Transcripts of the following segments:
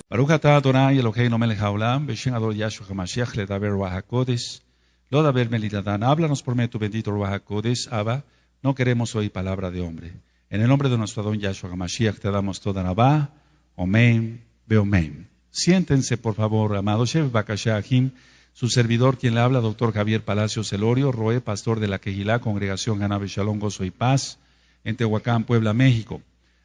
Baruch atah Adonai Eloheinu melech haolam, beshem Ador Yahshua HaMashiach ledaber Ruach HaKodesh, lo daber melidadán. Háblanos por medio de tu bendito Ruach HaKodesh, Abba, no queremos oír palabra de hombre. En el nombre de nuestro Adón Yahshua HaMashiach te damos toda Nabá, Omen, Beomen. Siéntense, por favor, amados Shev Bakashahim, su servidor, quien le habla, doctor Javier Palacios Elorio, Roe, pastor de la Quejilá, Congregación Hanabe Shalom, Gozo y Paz, en Tehuacán, Puebla, México.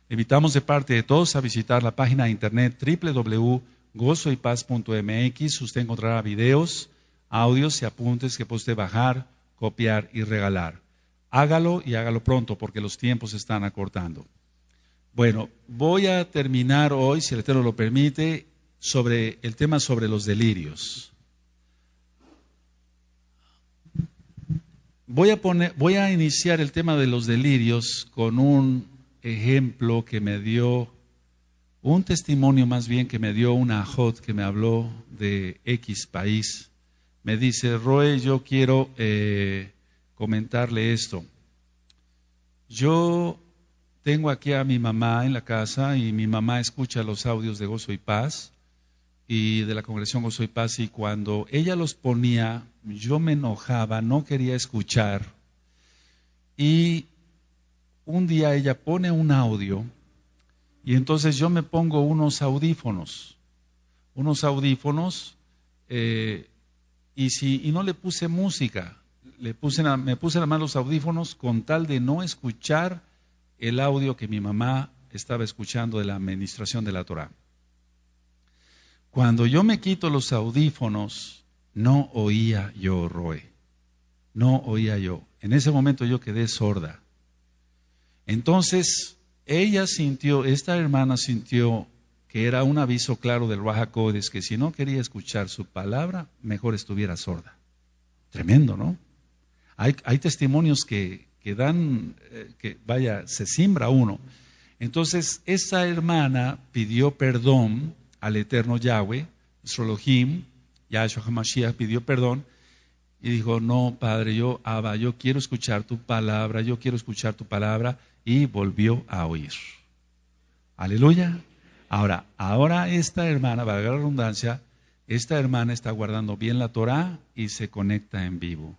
Invitamos de parte de todos a visitar la página de internet www.gozoypaz.mx. Usted encontrará videos, audios y apuntes que puede usted bajar, copiar y regalar. Hágalo y hágalo pronto porque los tiempos se están acortando. Bueno, voy a terminar hoy, si el Eterno lo permite, sobre el tema sobre los delirios. Voy a iniciar el tema de los delirios con un ejemplo que me dio, un testimonio más bien que me dio una ajot que me habló de X país. Me dice, Roe, yo quiero comentarle esto. Yo tengo aquí a mi mamá en la casa y mi mamá escucha los audios de Gozo y Paz y de la Congregación Gozo y Paz, y cuando ella los ponía, yo me enojaba, no quería escuchar. Y un día ella pone un audio y entonces yo me pongo unos audífonos y no le puse música, me puse nada más los audífonos con tal de no escuchar el audio que mi mamá estaba escuchando de la administración de la Torah. Cuando yo me quito los audífonos, no oía yo, Roe, no oía yo. En ese momento yo quedé sorda. Entonces, esta hermana sintió que era un aviso claro del Ruach HaKodesh, que si no quería escuchar su palabra, mejor estuviera sorda. Tremendo, ¿no? Hay testimonios que dan, se simbra uno. Entonces, esa hermana pidió perdón al eterno Yahweh, nuestro Elohim, Yahshua HaMashiach pidió perdón, y dijo, no, Padre, yo quiero escuchar tu palabra, y volvió a oír. Aleluya. Ahora esta hermana, valga la redundancia, esta hermana está guardando bien la Torah y se conecta en vivo.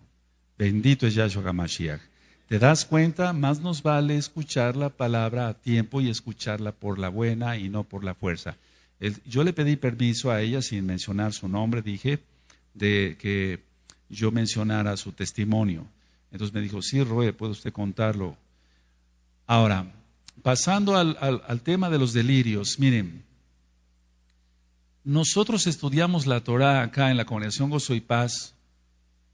Bendito es Yahshua HaMashiach. ¿Te das cuenta? Más nos vale escuchar la palabra a tiempo y escucharla por la buena y no por la fuerza. Yo le pedí permiso a ella, sin mencionar su nombre, dije, de que yo mencionara su testimonio. Entonces me dijo, sí, Roe, puede usted contarlo. Ahora, pasando al tema de los delirios, miren, nosotros estudiamos la Torah acá en la Congregación Gozo y Paz,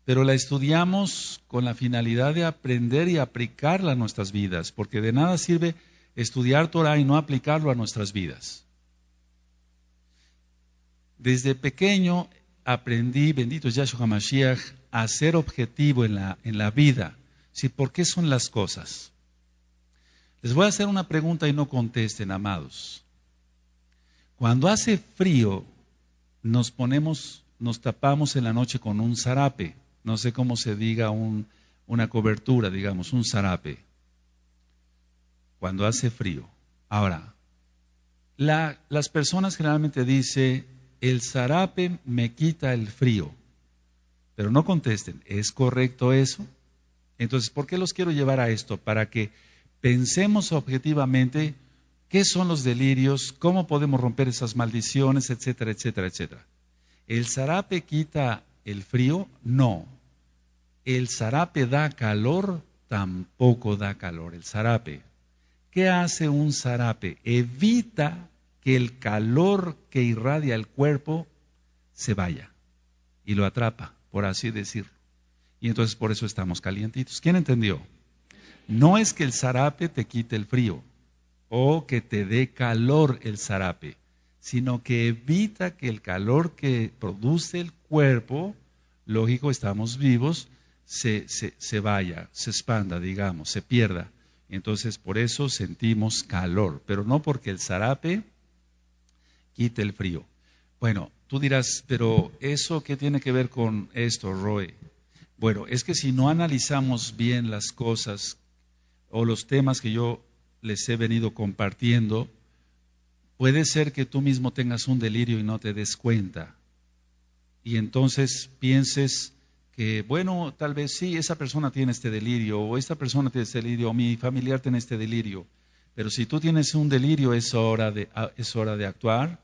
pero la estudiamos con la finalidad de aprender y aplicarla a nuestras vidas, porque de nada sirve estudiar Torah y no aplicarlo a nuestras vidas. Desde pequeño aprendí, bendito es Yahshua HaMashiach, a ser objetivo en la vida. ¿Sí? ¿Por qué son las cosas? Les voy a hacer una pregunta y no contesten, amados. Cuando hace frío, nos tapamos en la noche con un zarape. No sé cómo se diga una cobertura, digamos, un zarape. Cuando hace frío. Ahora, las personas generalmente dicen, el zarape me quita el frío. Pero no contesten, ¿es correcto eso? Entonces, ¿por qué los quiero llevar a esto? Para que pensemos objetivamente qué son los delirios, cómo podemos romper esas maldiciones, etcétera, etcétera, etcétera. ¿El zarape quita el frío? No. ¿El zarape da calor? Tampoco da calor el zarape. ¿Qué hace un zarape? Evita que el calor que irradia el cuerpo se vaya y lo atrapa, por así decirlo. Y entonces por eso estamos calientitos. ¿Quién entendió? No es que el zarape te quite el frío o que te dé calor el zarape, sino que evita que el calor que produce el cuerpo, lógico, estamos vivos, se vaya, se expanda, digamos, se pierda. Entonces por eso sentimos calor, pero no porque el zarape quite el frío. Bueno, tú dirás, pero ¿eso qué tiene que ver con esto, Roe? Bueno, es que si no analizamos bien las cosas o los temas que yo les he venido compartiendo, Puede ser que tú mismo tengas un delirio y no te des cuenta. Y entonces pienses que, bueno, tal vez sí, esa persona tiene este delirio, o esta persona tiene este delirio, o mi familiar tiene este delirio. Pero si tú tienes un delirio, es hora de actuar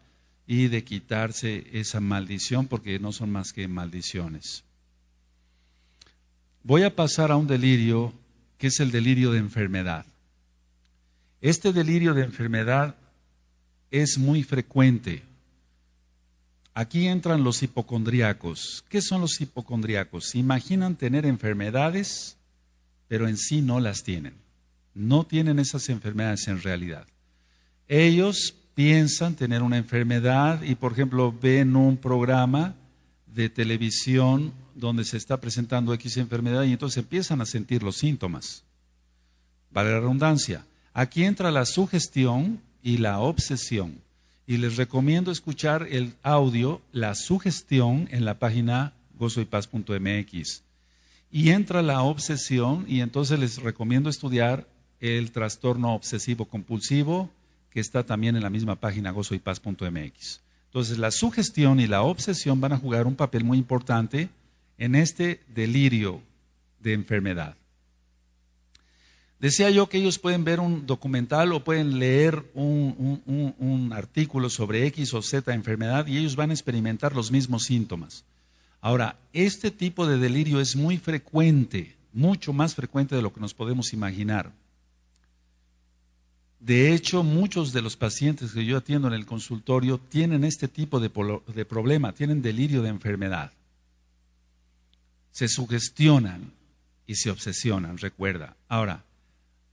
y de quitarse esa maldición, porque no son más que maldiciones. Voy a pasar a un delirio que es el delirio de enfermedad. Este delirio de enfermedad es muy frecuente. Aquí entran los hipocondríacos. ¿Qué son los hipocondríacos? Se imaginan tener enfermedades, pero en sí no las tienen. No tienen esas enfermedades en realidad. Ellos piensan tener una enfermedad y, por ejemplo, ven un programa de televisión donde se está presentando X enfermedad y entonces empiezan a sentir los síntomas. Vale la redundancia. Aquí entra la sugestión y la obsesión. Y les recomiendo escuchar el audio, la sugestión, en la página gozoypaz.mx. Y entra la obsesión y entonces les recomiendo estudiar el trastorno obsesivo compulsivo, que está también en la misma página gozoypaz.mx. Entonces la sugestión y la obsesión van a jugar un papel muy importante en este delirio de enfermedad. Decía yo que ellos pueden ver un documental o pueden leer un artículo sobre X o Z enfermedad y ellos van a experimentar los mismos síntomas. Ahora, este tipo de delirio es muy frecuente, mucho más frecuente de lo que nos podemos imaginar. De hecho, muchos de los pacientes que yo atiendo en el consultorio tienen este tipo de problema, tienen delirio de enfermedad. Se sugestionan y se obsesionan, recuerda. Ahora,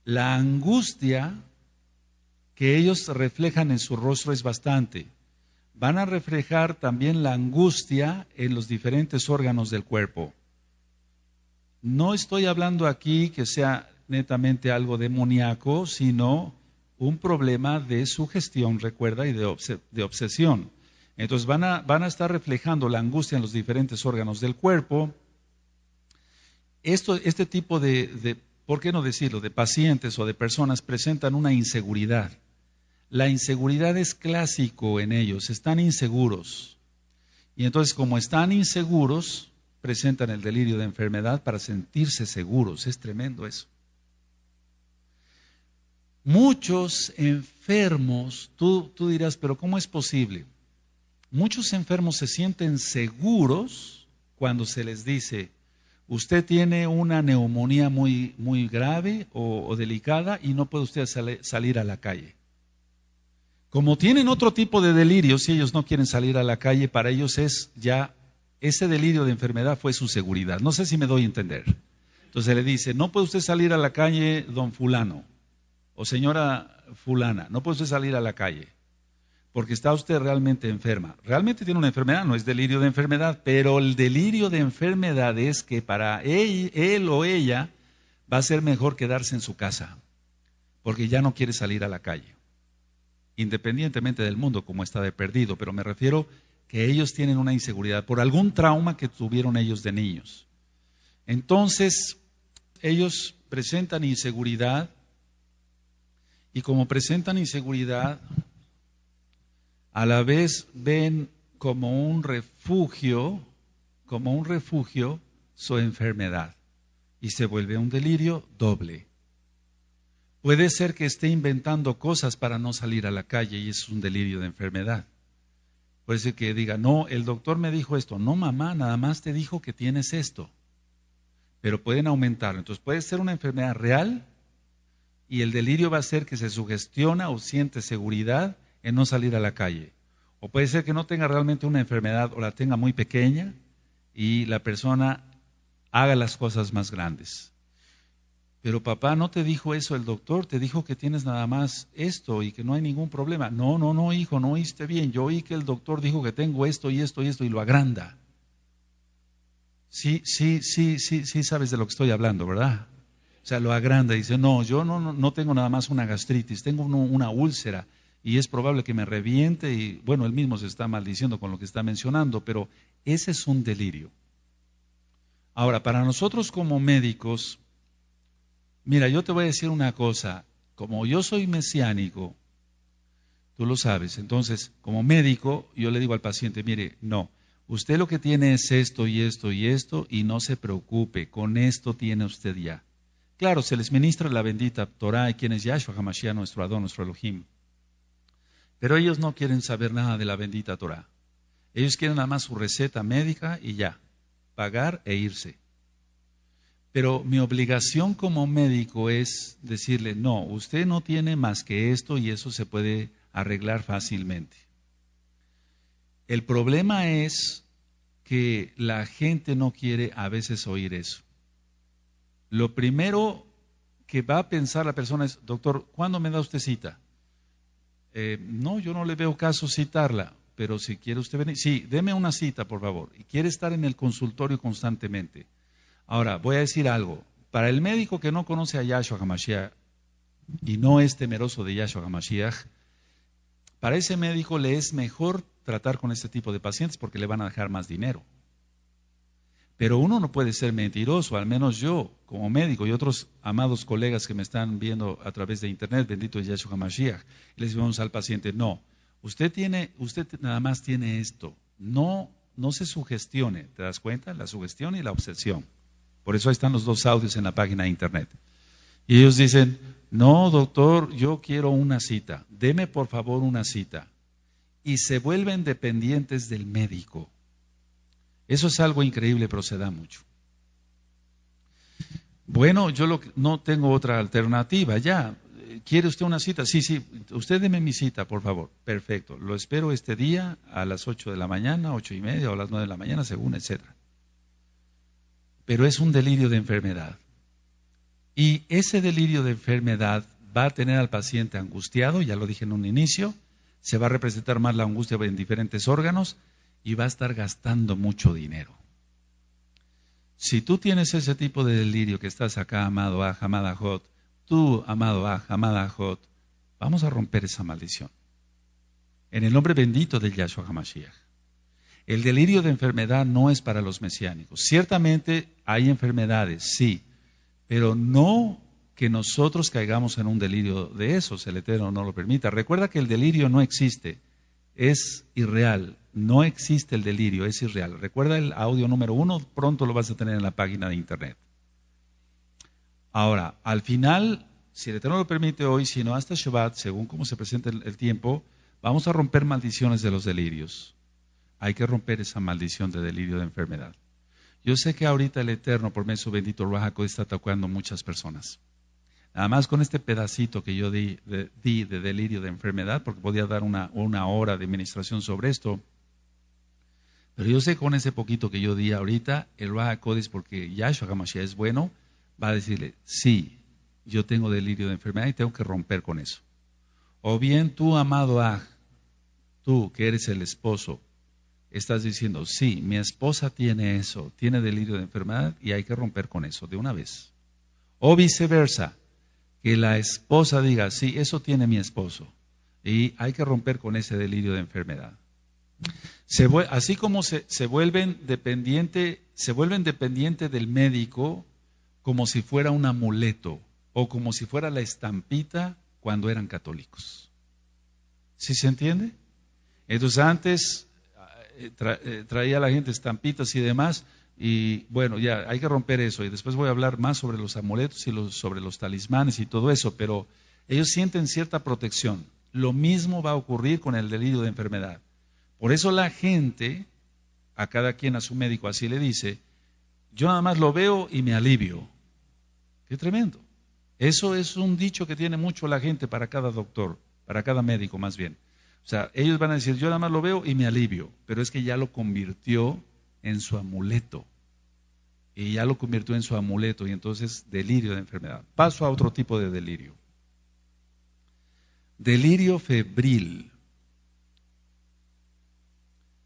la angustia que ellos reflejan en su rostro es bastante. Van a reflejar también la angustia en los diferentes órganos del cuerpo. No estoy hablando aquí que sea netamente algo demoníaco, sino un problema de sugestión, recuerda, y de obsesión. Entonces van a estar reflejando la angustia en los diferentes órganos del cuerpo. Este tipo de, ¿por qué no decirlo?, de pacientes o de personas presentan una inseguridad. La inseguridad es clásico en ellos, están inseguros. Y entonces, como están inseguros, presentan el delirio de enfermedad para sentirse seguros. Es tremendo eso. Muchos enfermos, tú dirás, pero ¿cómo es posible? Muchos enfermos se sienten seguros cuando se les dice, usted tiene una neumonía muy, muy grave o delicada y no puede usted salir a la calle. Como tienen otro tipo de delirio, si ellos no quieren salir a la calle, para ellos es ya, ese delirio de enfermedad fue su seguridad. No sé si me doy a entender. Entonces le dice, no puede usted salir a la calle, don fulano, o señora fulana, no puede usted salir a la calle, porque está usted realmente enferma. Realmente tiene una enfermedad, no es delirio de enfermedad, pero el delirio de enfermedad es que para él o ella va a ser mejor quedarse en su casa, porque ya no quiere salir a la calle. Independientemente del mundo como está de perdido, pero me refiero que ellos tienen una inseguridad por algún trauma que tuvieron ellos de niños. Entonces, ellos presentan inseguridad y como presentan inseguridad, a la vez ven como un refugio su enfermedad y se vuelve un delirio doble. Puede ser que esté inventando cosas para no salir a la calle y es un delirio de enfermedad. Puede ser que diga, no, el doctor me dijo esto. No, mamá, nada más te dijo que tienes esto. Pero pueden aumentar. Entonces puede ser una enfermedad real y el delirio va a ser que se sugestiona o siente seguridad en no salir a la calle. O puede ser que no tenga realmente una enfermedad o la tenga muy pequeña y la persona haga las cosas más grandes. Pero papá, ¿no te dijo eso el doctor? Te dijo que tienes nada más esto y que no hay ningún problema. No, hijo, no oíste bien. Yo oí que el doctor dijo que tengo esto y esto y esto y lo agranda. Sí, sabes de lo que estoy hablando, ¿verdad? O sea, lo agranda y dice, no, yo no tengo nada más una gastritis, tengo una úlcera y es probable que me reviente y bueno, él mismo se está maldiciendo con lo que está mencionando, pero ese es un delirio. Ahora, para nosotros como médicos, mira, yo te voy a decir una cosa, como yo soy mesiánico, Tú lo sabes. Entonces, como médico, yo le digo al paciente, mire, no, usted lo que tiene es esto y esto y esto, y no se preocupe, con esto tiene usted ya. Claro, se les ministra la bendita Torah y quien es Yahshua HaMashiach, nuestro Adón, nuestro Elohim. Pero ellos no quieren saber nada de la bendita Torah. Ellos quieren nada más su receta médica y ya, pagar e irse. Pero mi obligación como médico es decirle, no, usted no tiene más que esto y eso se puede arreglar fácilmente. El problema es que la gente no quiere a veces oír eso. Lo primero que va a pensar la persona es, doctor, ¿cuándo me da usted cita? No, yo no le veo caso citarla, pero si quiere usted venir, sí, deme una cita, por favor. Y quiere estar en el consultorio constantemente. Ahora, voy a decir algo. Para el médico que no conoce a Yahshua HaMashiach y no es temeroso de Yahshua HaMashiach, para ese médico le es mejor tratar con este tipo de pacientes porque le van a dejar más dinero. Pero uno no puede ser mentiroso, al menos yo, como médico y otros amados colegas que me están viendo a través de internet, bendito es Yahshua HaMashiach, y les decimos al paciente, no, usted nada más tiene esto, no se sugestione, ¿te das cuenta? La sugestión y la obsesión. Por eso ahí están los dos audios en la página de internet. Y ellos dicen, no, doctor, yo quiero una cita, deme por favor una cita. Y se vuelven dependientes del médico. Eso es algo increíble, pero se da mucho. Bueno, yo no tengo otra alternativa, ya. ¿Quiere usted una cita? Sí, usted deme mi cita, por favor. Perfecto, lo espero este día a las 8 de la mañana, 8:30 o a las 9 de la mañana, según, etcétera. Pero es un delirio de enfermedad. Y ese delirio de enfermedad va a tener al paciente angustiado, ya lo dije en un inicio, se va a representar más la angustia en diferentes órganos y va a estar gastando mucho dinero. Si tú tienes ese tipo de delirio que estás acá, amado Aj, amada Jot, tú, amado Aj, amada Jot, vamos a romper esa maldición. En el nombre bendito de Yahshua HaMashiach. El delirio de enfermedad no es para los mesiánicos. Ciertamente hay enfermedades, sí, pero no que nosotros caigamos en un delirio de esos, el Eterno no lo permita. Recuerda que el delirio no existe, es irreal, no existe el delirio, es irreal. Recuerda el audio número 1, pronto lo vas a tener en la página de internet. Ahora, al final, si el Eterno lo permite hoy, si no hasta Shabbat, según cómo se presenta el tiempo, vamos a romper maldiciones de los delirios. Hay que romper esa maldición de delirio de enfermedad. Yo sé que ahorita el Eterno, por medio de su bendito Ruach HaKodesh, está tocando muchas personas. Nada más con este pedacito que yo di de delirio de enfermedad, porque podía dar una hora de administración sobre esto. Pero yo sé que con ese poquito que yo di ahorita, el Ruach HaKodesh, porque Yahshua HaMashiach es bueno, va a decirle, sí, yo tengo delirio de enfermedad y tengo que romper con eso. O bien tú, amado Aj, tú que eres el esposo, estás diciendo, sí, mi esposa tiene eso, tiene delirio de enfermedad y hay que romper con eso de una vez. O viceversa, que la esposa diga, sí, eso tiene mi esposo y hay que romper con ese delirio de enfermedad. Así como se vuelven dependientes del médico como si fuera un amuleto o como si fuera la estampita cuando eran católicos. ¿Sí se entiende? Entonces antes traía a la gente estampitas y demás, y bueno, ya hay que romper eso, y después voy a hablar más sobre los amuletos y sobre los talismanes y todo eso, pero ellos sienten cierta protección. Lo mismo va a ocurrir con el delirio de enfermedad. Por eso la gente, a cada quien a su médico así le dice, yo nada más lo veo y me alivio. Qué tremendo. Eso es un dicho que tiene mucho la gente para cada doctor, para cada médico más bien. O sea, ellos van a decir, yo nada más lo veo y me alivio, pero es que ya lo convirtió en su amuleto. Y ya lo convirtió en su amuleto y entonces delirio de enfermedad. Paso a otro tipo de delirio. Delirio febril.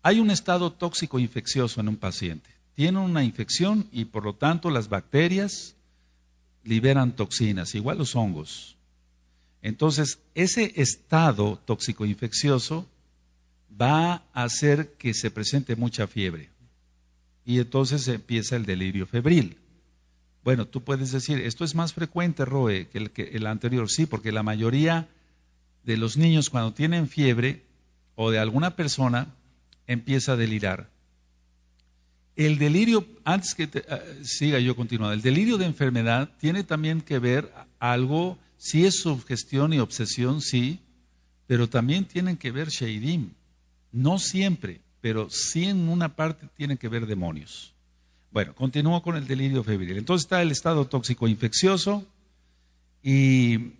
Hay un estado tóxico infeccioso en un paciente. Tiene una infección y por lo tanto las bacterias liberan toxinas, igual los hongos. Entonces, ese estado tóxico infeccioso va a hacer que se presente mucha fiebre. Y entonces empieza el delirio febril. Bueno, tú puedes decir, esto es más frecuente, Roe, que el anterior. Sí, porque la mayoría de los niños cuando tienen fiebre o de alguna persona empieza a delirar. El delirio, antes que siga yo continuando, el delirio de enfermedad tiene también que ver algo, sí es sugestión y obsesión, sí, pero también tienen que ver sheidim. No siempre, pero sí en una parte tienen que ver demonios. Bueno, continúo con el delirio febril. Entonces está el estado tóxico infeccioso y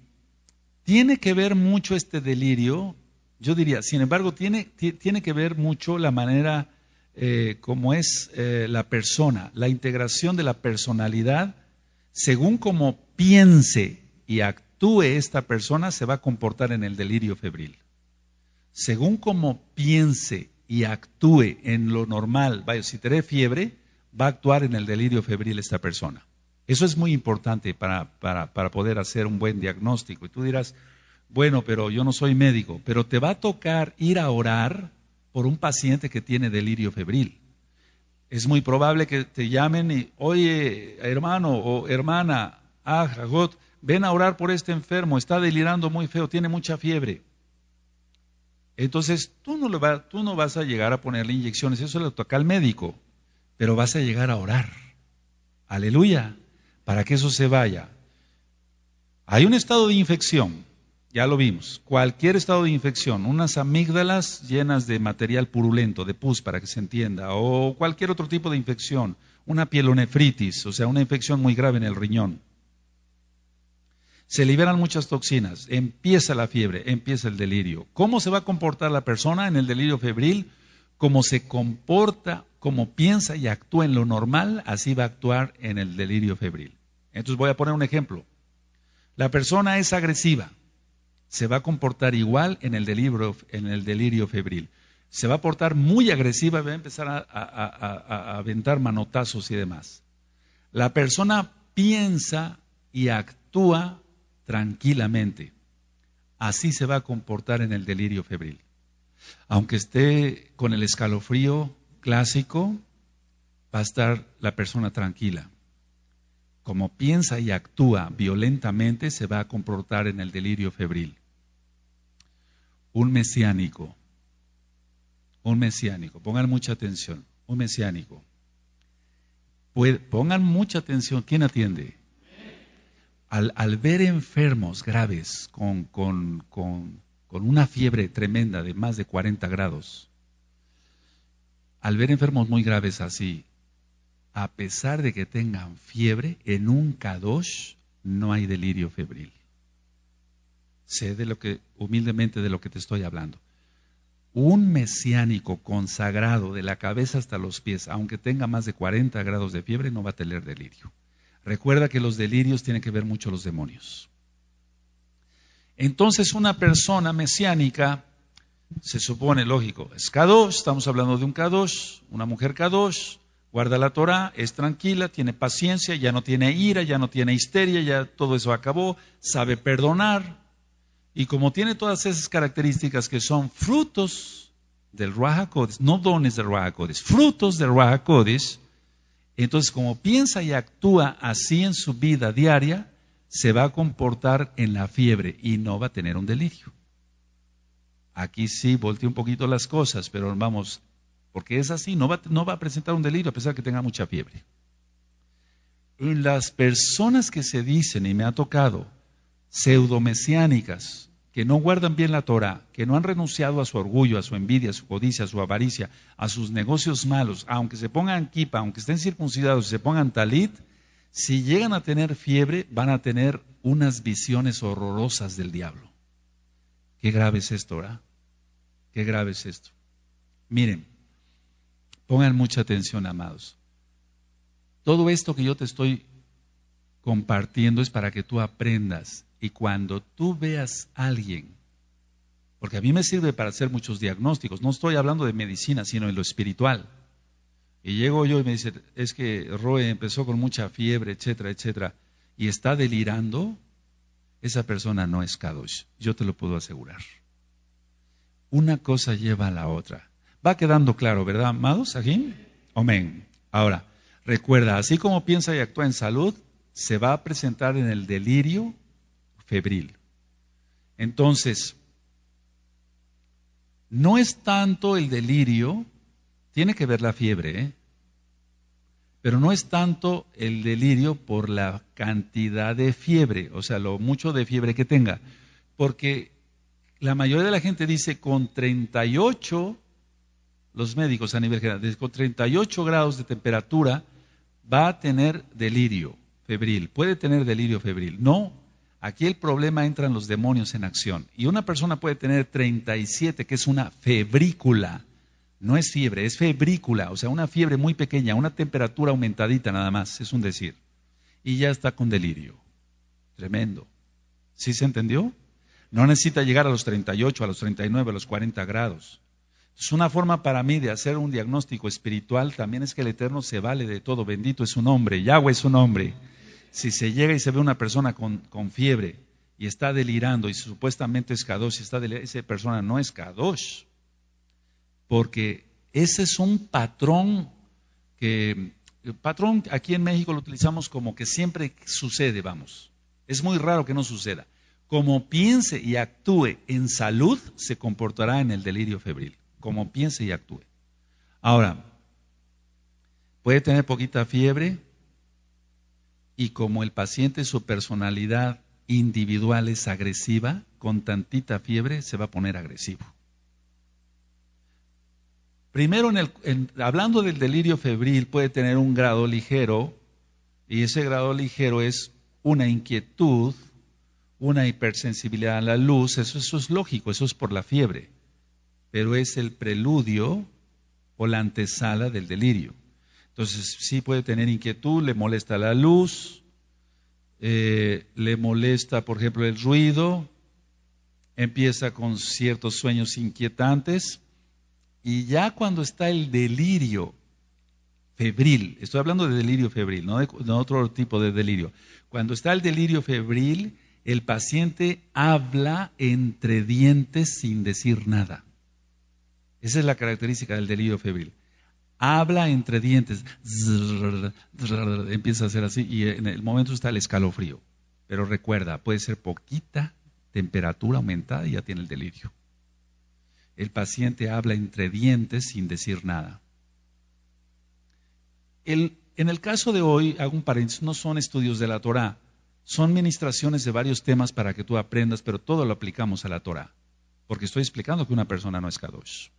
tiene que ver mucho este delirio, yo diría, sin embargo, tiene que ver mucho la manera como es la persona, la integración de la personalidad, según como piense y actúe esta persona, se va a comportar en el delirio febril. Según como piense y actúe en lo normal, vaya, si tiene fiebre, va a actuar en el delirio febril esta persona. Eso es muy importante para poder hacer un buen diagnóstico. Y tú dirás, bueno, pero yo no soy médico, pero te va a tocar ir a orar por un paciente que tiene delirio febril. Es muy probable que te llamen y, oye, hermano o hermana, Jagot, ven a orar por este enfermo, está delirando muy feo, tiene mucha fiebre. Entonces, tú no vas a llegar a ponerle inyecciones, eso le toca al médico, pero vas a llegar a orar. Aleluya, para que eso se vaya. Hay un estado de infección, ya lo vimos, cualquier estado de infección, unas amígdalas llenas de material purulento, de pus para que se entienda, o cualquier otro tipo de infección, una pielonefritis, o sea, una infección muy grave en el riñón. Se liberan muchas toxinas, empieza la fiebre, empieza el delirio. ¿Cómo se va a comportar la persona en el delirio febril? Como se comporta, como piensa y actúa en lo normal, así va a actuar en el delirio febril. Entonces voy a poner un ejemplo. La persona es agresiva, se va a comportar igual en el delirio febril. Se va a portar muy agresiva, va a empezar a aventar manotazos y demás. La persona piensa y actúa tranquilamente. Así se va a comportar en el delirio febril. Aunque esté con el escalofrío clásico, va a estar la persona tranquila. Como piensa y actúa violentamente, se va a comportar en el delirio febril. Un mesiánico, pongan mucha atención, un mesiánico. Pongan mucha atención, ¿quién atiende? Al ver enfermos graves con una fiebre tremenda de más de 40 grados, al ver enfermos muy graves así, a pesar de que tengan fiebre, en un kadosh no hay delirio febril. Sé humildemente de lo que te estoy hablando. Un mesiánico consagrado de la cabeza hasta los pies, aunque tenga más de 40 grados de fiebre, no va a tener delirio. Recuerda que los delirios tienen que ver mucho los demonios. Entonces una persona mesiánica, se supone, lógico, es kadosh, estamos hablando de un kadosh, una mujer kadosh, guarda la Torah, es tranquila, tiene paciencia, ya no tiene ira, ya no tiene histeria, ya todo eso acabó, sabe perdonar. Y como tiene todas esas características que son frutos del Ruach HaKodesh, no dones del Ruach HaKodesh, frutos del Ruach HaKodesh, entonces como piensa y actúa así en su vida diaria, se va a comportar en la fiebre y no va a tener un delirio. Aquí sí volteé un poquito las cosas, pero vamos, porque es así, no va a presentar un delirio a pesar que tenga mucha fiebre. En las personas que se dicen, y me ha tocado, pseudomesiánicas, que no guardan bien la Torah, que no han renunciado a su orgullo, a su envidia, a su codicia, a su avaricia, a sus negocios malos, aunque se pongan kipa, aunque estén circuncidados y se pongan talit, si llegan a tener fiebre, van a tener unas visiones horrorosas del diablo. Qué grave es esto, ¿verdad? Qué grave es esto. Miren, pongan mucha atención, amados. Todo esto que yo te estoy compartiendo es para que tú aprendas. Y cuando tú veas a alguien, porque a mí me sirve para hacer muchos diagnósticos, no estoy hablando de medicina, sino en lo espiritual. Y llego yo y me dice, es que Roe empezó con mucha fiebre, etcétera, etcétera, y está delirando, esa persona no es Kadosh, yo te lo puedo asegurar. Una cosa lleva a la otra. Va quedando claro, ¿verdad, amados? ¿Aquí? Amén. Ahora, recuerda, así como piensa y actúa en salud, se va a presentar en el delirio febril. Entonces, No es tanto el delirio, tiene que ver la fiebre, pero no es tanto el delirio por la cantidad de fiebre, o sea, lo mucho de fiebre que tenga, porque la mayoría de la gente dice con 38, los médicos a nivel general, con 38 grados de temperatura va a tener delirio febril, puede tener delirio febril. No, aquí el problema entran los demonios en acción. Y una persona puede tener 37, que es una febrícula. No es fiebre, es febrícula, o sea, una fiebre muy pequeña, una temperatura aumentadita nada más, es un decir. Y ya está con delirio. Tremendo. ¿Sí se entendió? No necesita llegar a los 38, a los 39, a los 40 grados. Es una forma para mí de hacer un diagnóstico espiritual, también es que el Eterno se vale de todo, bendito es su nombre, Yahweh es su nombre. Si se llega y se ve una persona con fiebre y está delirando y supuestamente es Kadosh, esa persona no es Kadosh, porque ese es un patrón que, el patrón aquí en México lo utilizamos como que siempre sucede, vamos. Es muy raro que no suceda. Como piense y actúe en salud, se comportará en el delirio febril. Como piense y actúe. Ahora, puede tener poquita fiebre y como el paciente, su personalidad individual es agresiva, con tantita fiebre se va a poner agresivo. Primero, hablando del delirio febril, puede tener un grado ligero, y ese grado ligero es una inquietud, una hipersensibilidad a la luz, eso es lógico, eso es por la fiebre, pero es el preludio o la antesala del delirio. Entonces, sí puede tener inquietud, le molesta la luz, le molesta, por ejemplo, el ruido, empieza con ciertos sueños inquietantes, y ya cuando está el delirio febril, estoy hablando de delirio febril, no de otro tipo de delirio. Cuando está el delirio febril, el paciente habla entre dientes sin decir nada. Esa es la característica del delirio febril. Habla entre dientes, empieza a hacer así y en el momento está el escalofrío. Pero recuerda, puede ser poquita temperatura aumentada y ya tiene el delirio. El paciente habla entre dientes sin decir nada. En el caso de hoy, hago un paréntesis, no son estudios de la Torá, son ministraciones de varios temas para que tú aprendas, pero todo lo aplicamos a la Torá, porque estoy explicando que una persona no es Kadosh.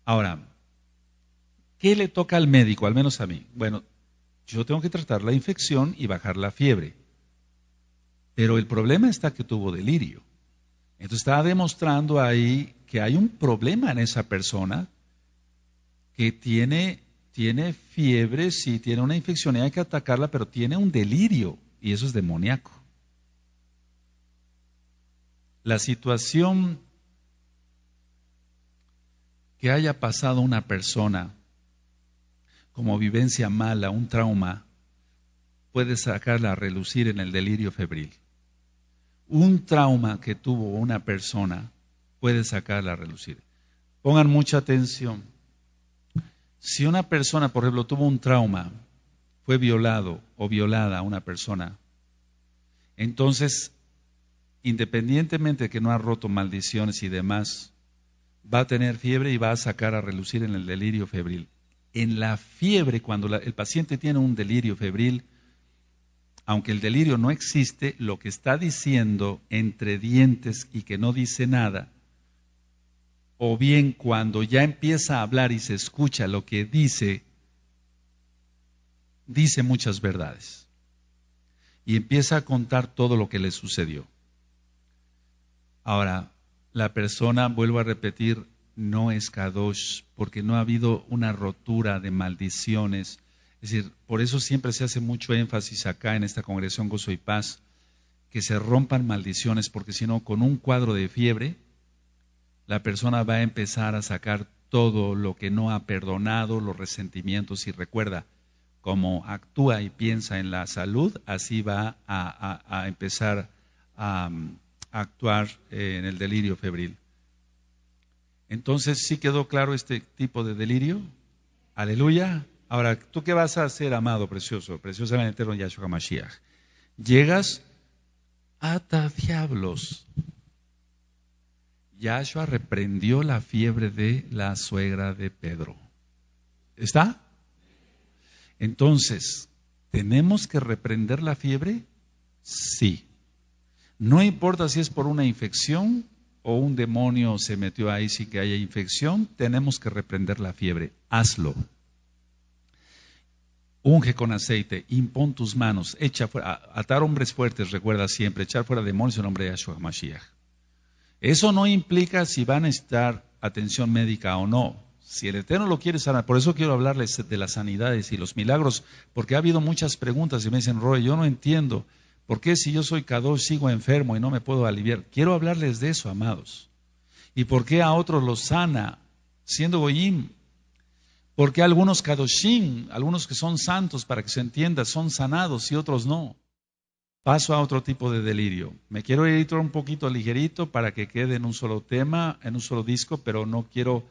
Ahora, ¿qué le toca al médico, al menos a mí? Bueno, yo tengo que tratar la infección y bajar la fiebre, pero el problema está que tuvo delirio. Entonces está demostrando ahí que hay un problema en esa persona que tiene fiebre, sí, tiene una infección y hay que atacarla, pero tiene un delirio y eso es demoníaco. La situación que haya pasado una persona como vivencia mala, un trauma, puede sacarla a relucir en el delirio febril. Un trauma que tuvo una persona puede sacarla a relucir. Pongan mucha atención. Si una persona, por ejemplo, tuvo un trauma, fue violado o violada a una persona, entonces, independientemente de que no ha roto maldiciones y demás, va a tener fiebre y va a sacar a relucir en el delirio febril. En la fiebre, cuando el paciente tiene un delirio febril, aunque el delirio no existe, lo que está diciendo entre dientes y que no dice nada, o bien cuando ya empieza a hablar y se escucha lo que dice, dice muchas verdades. Y empieza a contar todo lo que le sucedió. Ahora, la persona, vuelvo a repetir, no es Kadosh, porque no ha habido una rotura de maldiciones. Es decir, por eso siempre se hace mucho énfasis acá en esta congregación Gozo y Paz, que se rompan maldiciones, porque si no, con un cuadro de fiebre, la persona va a empezar a sacar todo lo que no ha perdonado, los resentimientos, y recuerda, como actúa y piensa en la salud, así va a empezar a actuar en el delirio febril. Entonces, ¿sí quedó claro este tipo de delirio? Aleluya. Ahora, ¿tú qué vas a hacer, amado, precioso, preciosamente eterno Yahshua Mashiach? Llegas, ata diablos. Yahshua reprendió la fiebre de la suegra de Pedro. ¿Está? Entonces, ¿tenemos que reprender la fiebre? Sí. No importa si es por una infección o un demonio se metió ahí sin que haya infección, tenemos que reprender la fiebre. Hazlo. Unge con aceite, impón tus manos, echa fuera, atar hombres fuertes, recuerda siempre, echar fuera demonios en nombre de Yahshua Mashiach. Eso no implica si van a necesitar atención médica o no. Si el Eterno lo quiere sanar, por eso quiero hablarles de las sanidades y los milagros, porque ha habido muchas preguntas y me dicen, Roy, yo no entiendo, ¿por qué si yo soy Kadosh sigo enfermo y no me puedo aliviar? Quiero hablarles de eso, amados. ¿Y por qué a otros los sana siendo Goyim? Porque algunos Kadoshim, algunos que son santos, para que se entienda, son sanados y otros no. Paso a otro tipo de delirio. Me quiero ir un poquito ligerito para que quede en un solo tema, en un solo disco, pero no quiero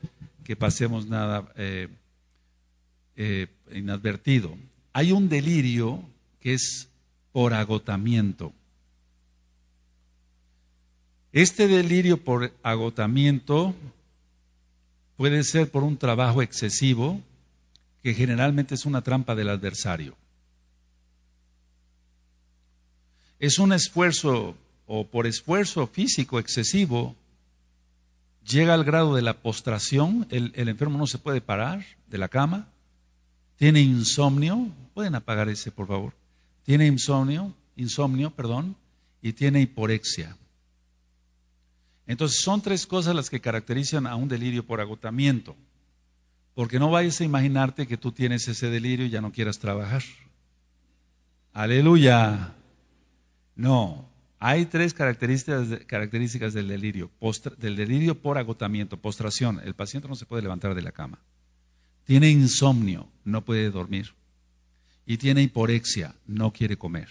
que pasemos nada inadvertido. Hay un delirio que es por agotamiento. Este delirio por agotamiento puede ser por un trabajo excesivo, que generalmente es una trampa del adversario. Es un esfuerzo, o por esfuerzo físico excesivo, llega al grado de la postración, el enfermo no se puede parar de la cama, tiene insomnio, pueden apagar ese por favor, tiene insomnio, y tiene hiporexia. Entonces son tres cosas las que caracterizan a un delirio por agotamiento, porque no vayas a imaginarte que tú tienes ese delirio y ya no quieras trabajar. Aleluya. No, hay tres características del delirio por agotamiento, postración. El paciente no se puede levantar de la cama. Tiene insomnio, no puede dormir. Y tiene hiporexia, no quiere comer.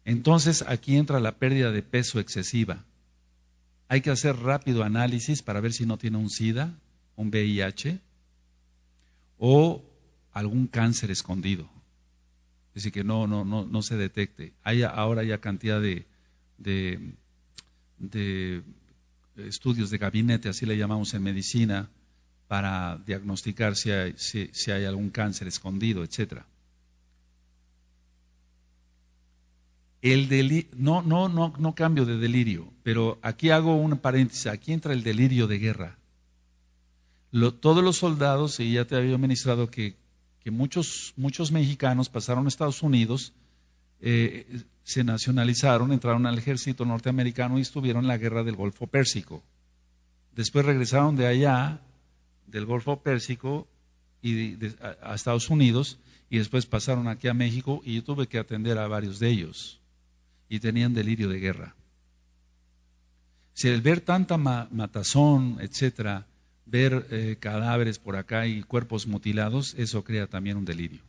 Entonces aquí entra la pérdida de peso excesiva. Hay que hacer rápido análisis para ver si no tiene un SIDA, un VIH o algún cáncer escondido. Es decir, que no se detecte. Hay ahora ya cantidad de estudios de gabinete, así le llamamos en medicina, para diagnosticar si hay algún cáncer escondido, etc. No cambio de delirio, pero aquí hago un paréntesis, aquí entra el delirio de guerra. Todos los soldados, y ya te había ministrado que muchos mexicanos pasaron a Estados Unidos, se nacionalizaron, entraron al ejército norteamericano y estuvieron en la guerra del Golfo Pérsico. Después regresaron de allá, del Golfo Pérsico, a Estados Unidos, y después pasaron aquí a México, y yo tuve que atender a varios de ellos, y tenían delirio de guerra. Si el ver tanta matazón, etcétera, ver cadáveres por acá y cuerpos mutilados, eso crea también un delirio.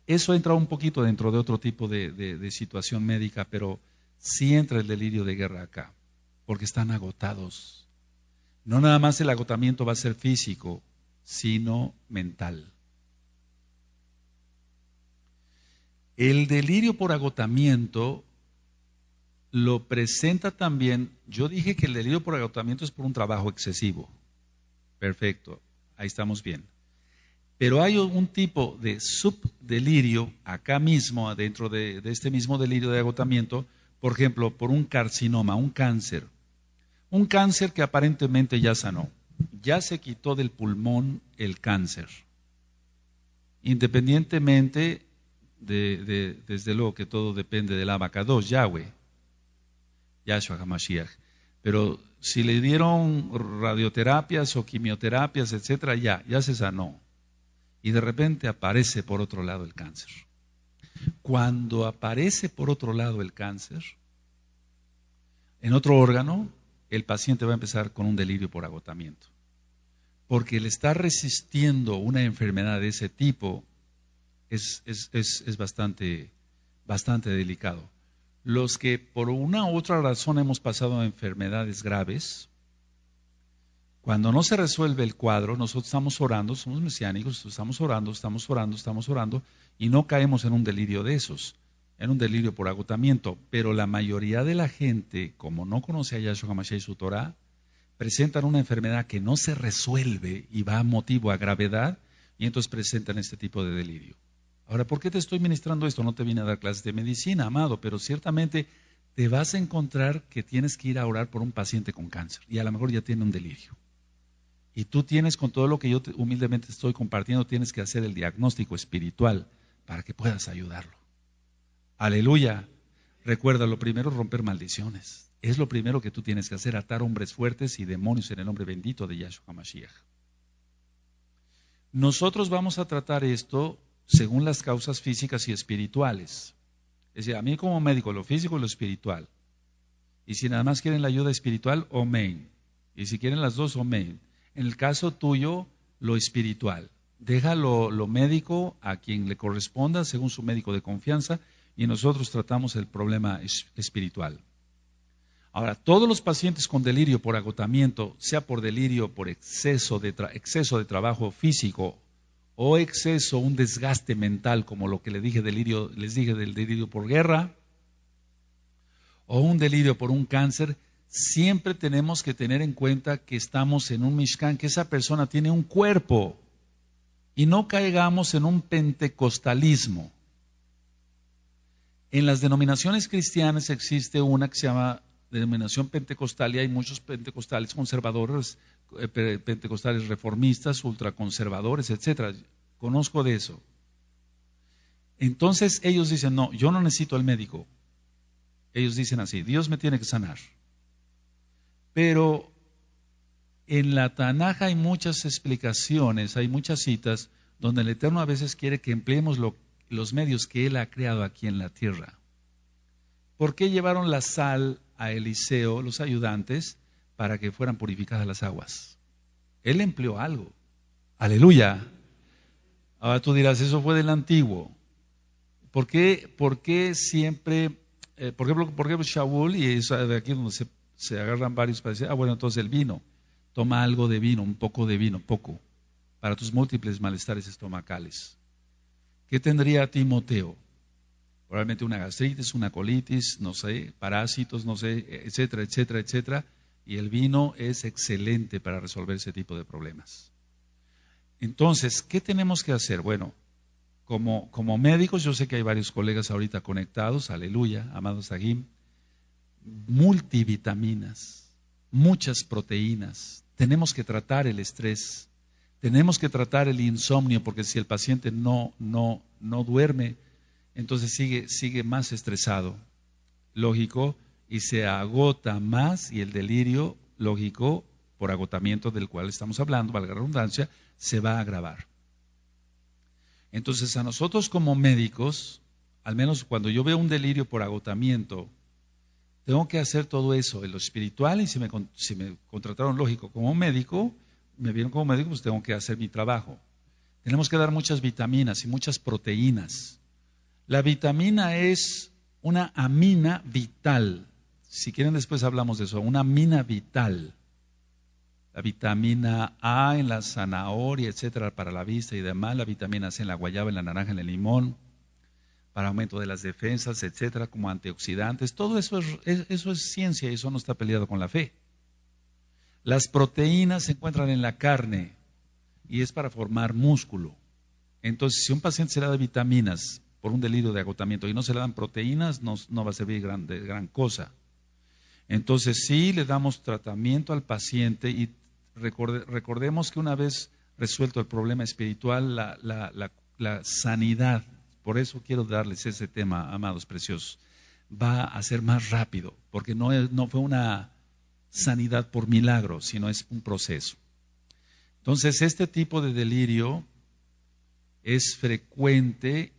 Eso entra un poquito dentro de otro tipo de situación médica, pero sí entra el delirio de guerra acá, porque están agotados. No nada más el agotamiento va a ser físico, sino mental. El delirio por agotamiento lo presenta también, yo dije que el delirio por agotamiento es por un trabajo excesivo. Perfecto, ahí estamos bien. Pero hay un tipo de subdelirio acá mismo, dentro de este mismo delirio de agotamiento, por ejemplo, por un carcinoma, un cáncer. Un cáncer que aparentemente ya sanó, ya se quitó del pulmón el cáncer. Independientemente desde luego que todo depende del Abacados, Yahweh. Yahshua HaMashiach. Pero si le dieron radioterapias o quimioterapias, etcétera, ya se sanó. Y de repente aparece por otro lado el cáncer. Cuando aparece por otro lado el cáncer, en otro órgano, el paciente va a empezar con un delirio por agotamiento. Porque le está resistiendo una enfermedad de ese tipo, es bastante delicado. Los que por una u otra razón hemos pasado a enfermedades graves, cuando no se resuelve el cuadro, nosotros estamos orando, somos mesiánicos, estamos orando, y no caemos en un delirio de esos. en un delirio por agotamiento, pero la mayoría de la gente, como no conoce a Yahshua HaMashiach y su Torah, presentan una enfermedad que no se resuelve y va a motivo a gravedad, y entonces presentan este tipo de delirio. Ahora, ¿por qué te estoy ministrando esto? No te vine a dar clases de medicina, amado, pero ciertamente te vas a encontrar que tienes que ir a orar por un paciente con cáncer, y a lo mejor ya tiene un delirio. Y tú tienes, con todo lo que yo humildemente estoy compartiendo, tienes que hacer el diagnóstico espiritual para que puedas ayudarlo. Aleluya. Recuerda, lo primero es romper maldiciones. Es lo primero que tú tienes que hacer, atar hombres fuertes y demonios en el nombre bendito de Yahshua HaMashiach. Nosotros vamos a tratar esto según las causas físicas y espirituales. Es decir, a mí como médico, lo físico y lo espiritual. Y si nada más quieren la ayuda espiritual, amén. Y si quieren las dos, amén. En el caso tuyo, lo espiritual. Deja lo médico a quien le corresponda, según su médico de confianza, y nosotros tratamos el problema espiritual. Ahora, todos los pacientes con delirio por agotamiento, sea por delirio por exceso de trabajo físico o exceso, un desgaste mental, como lo que les dije del delirio por guerra, o un delirio por un cáncer, siempre tenemos que tener en cuenta que estamos en un Mishkan, que esa persona tiene un cuerpo, y no caigamos en un pentecostalismo. En las denominaciones cristianas existe una que se llama denominación pentecostal, y hay muchos pentecostales conservadores, pentecostales reformistas, ultraconservadores, etcétera. Conozco de eso. Entonces ellos dicen, no, yo no necesito al médico. Ellos dicen así, Dios me tiene que sanar. Pero en la Tanaj hay muchas explicaciones, hay muchas citas donde el Eterno a veces quiere que empleemos los medios que Él ha creado aquí en la tierra. ¿Por qué llevaron la sal a Eliseo, los ayudantes, para que fueran purificadas las aguas? Él empleó algo. Aleluya. Ahora tú dirás, eso fue del antiguo. ¿Por qué siempre, por qué Shaul, y es de aquí donde se agarran varios para decir, bueno, entonces el vino, toma algo de vino, un poco de vino, poco, para tus múltiples malestares estomacales. ¿Qué tendría Timoteo? Probablemente una gastritis, una colitis, no sé, parásitos, no sé, etcétera, etcétera, etcétera. Y el vino es excelente para resolver ese tipo de problemas. Entonces, ¿qué tenemos que hacer? Bueno, como médicos, yo sé que hay varios colegas ahorita conectados, aleluya, amados Agim, multivitaminas, muchas proteínas. Tenemos que tratar el estrés, tenemos que tratar el insomnio, porque si el paciente no duerme, entonces sigue más estresado, lógico, y se agota más, y el delirio, lógico, por agotamiento del cual estamos hablando, valga la redundancia, se va a agravar. Entonces a nosotros como médicos, al menos cuando yo veo un delirio por agotamiento, tengo que hacer todo eso, en lo espiritual, y si me contrataron, lógico, como médico, me vieron como médico, pues tengo que hacer mi trabajo. Tenemos que dar muchas vitaminas y muchas proteínas. La vitamina es una amina vital. Si quieren después hablamos de eso, una amina vital. La vitamina A en la zanahoria, etcétera, para la vista y demás. La vitamina C en la guayaba, en la naranja, en el limón, para aumento de las defensas, etcétera, como antioxidantes. Todo eso es ciencia, y eso no está peleado con la fe. Las proteínas se encuentran en la carne y es para formar músculo. Entonces, si un paciente se le da vitaminas por un delirio de agotamiento y no se le dan proteínas, no va a servir de gran cosa. Entonces, sí le damos tratamiento al paciente, y recordemos que una vez resuelto el problema espiritual, la sanidad, por eso quiero darles ese tema, amados preciosos, va a ser más rápido, porque no fue una sanidad por milagro, sino es un proceso. Entonces, este tipo de delirio es frecuente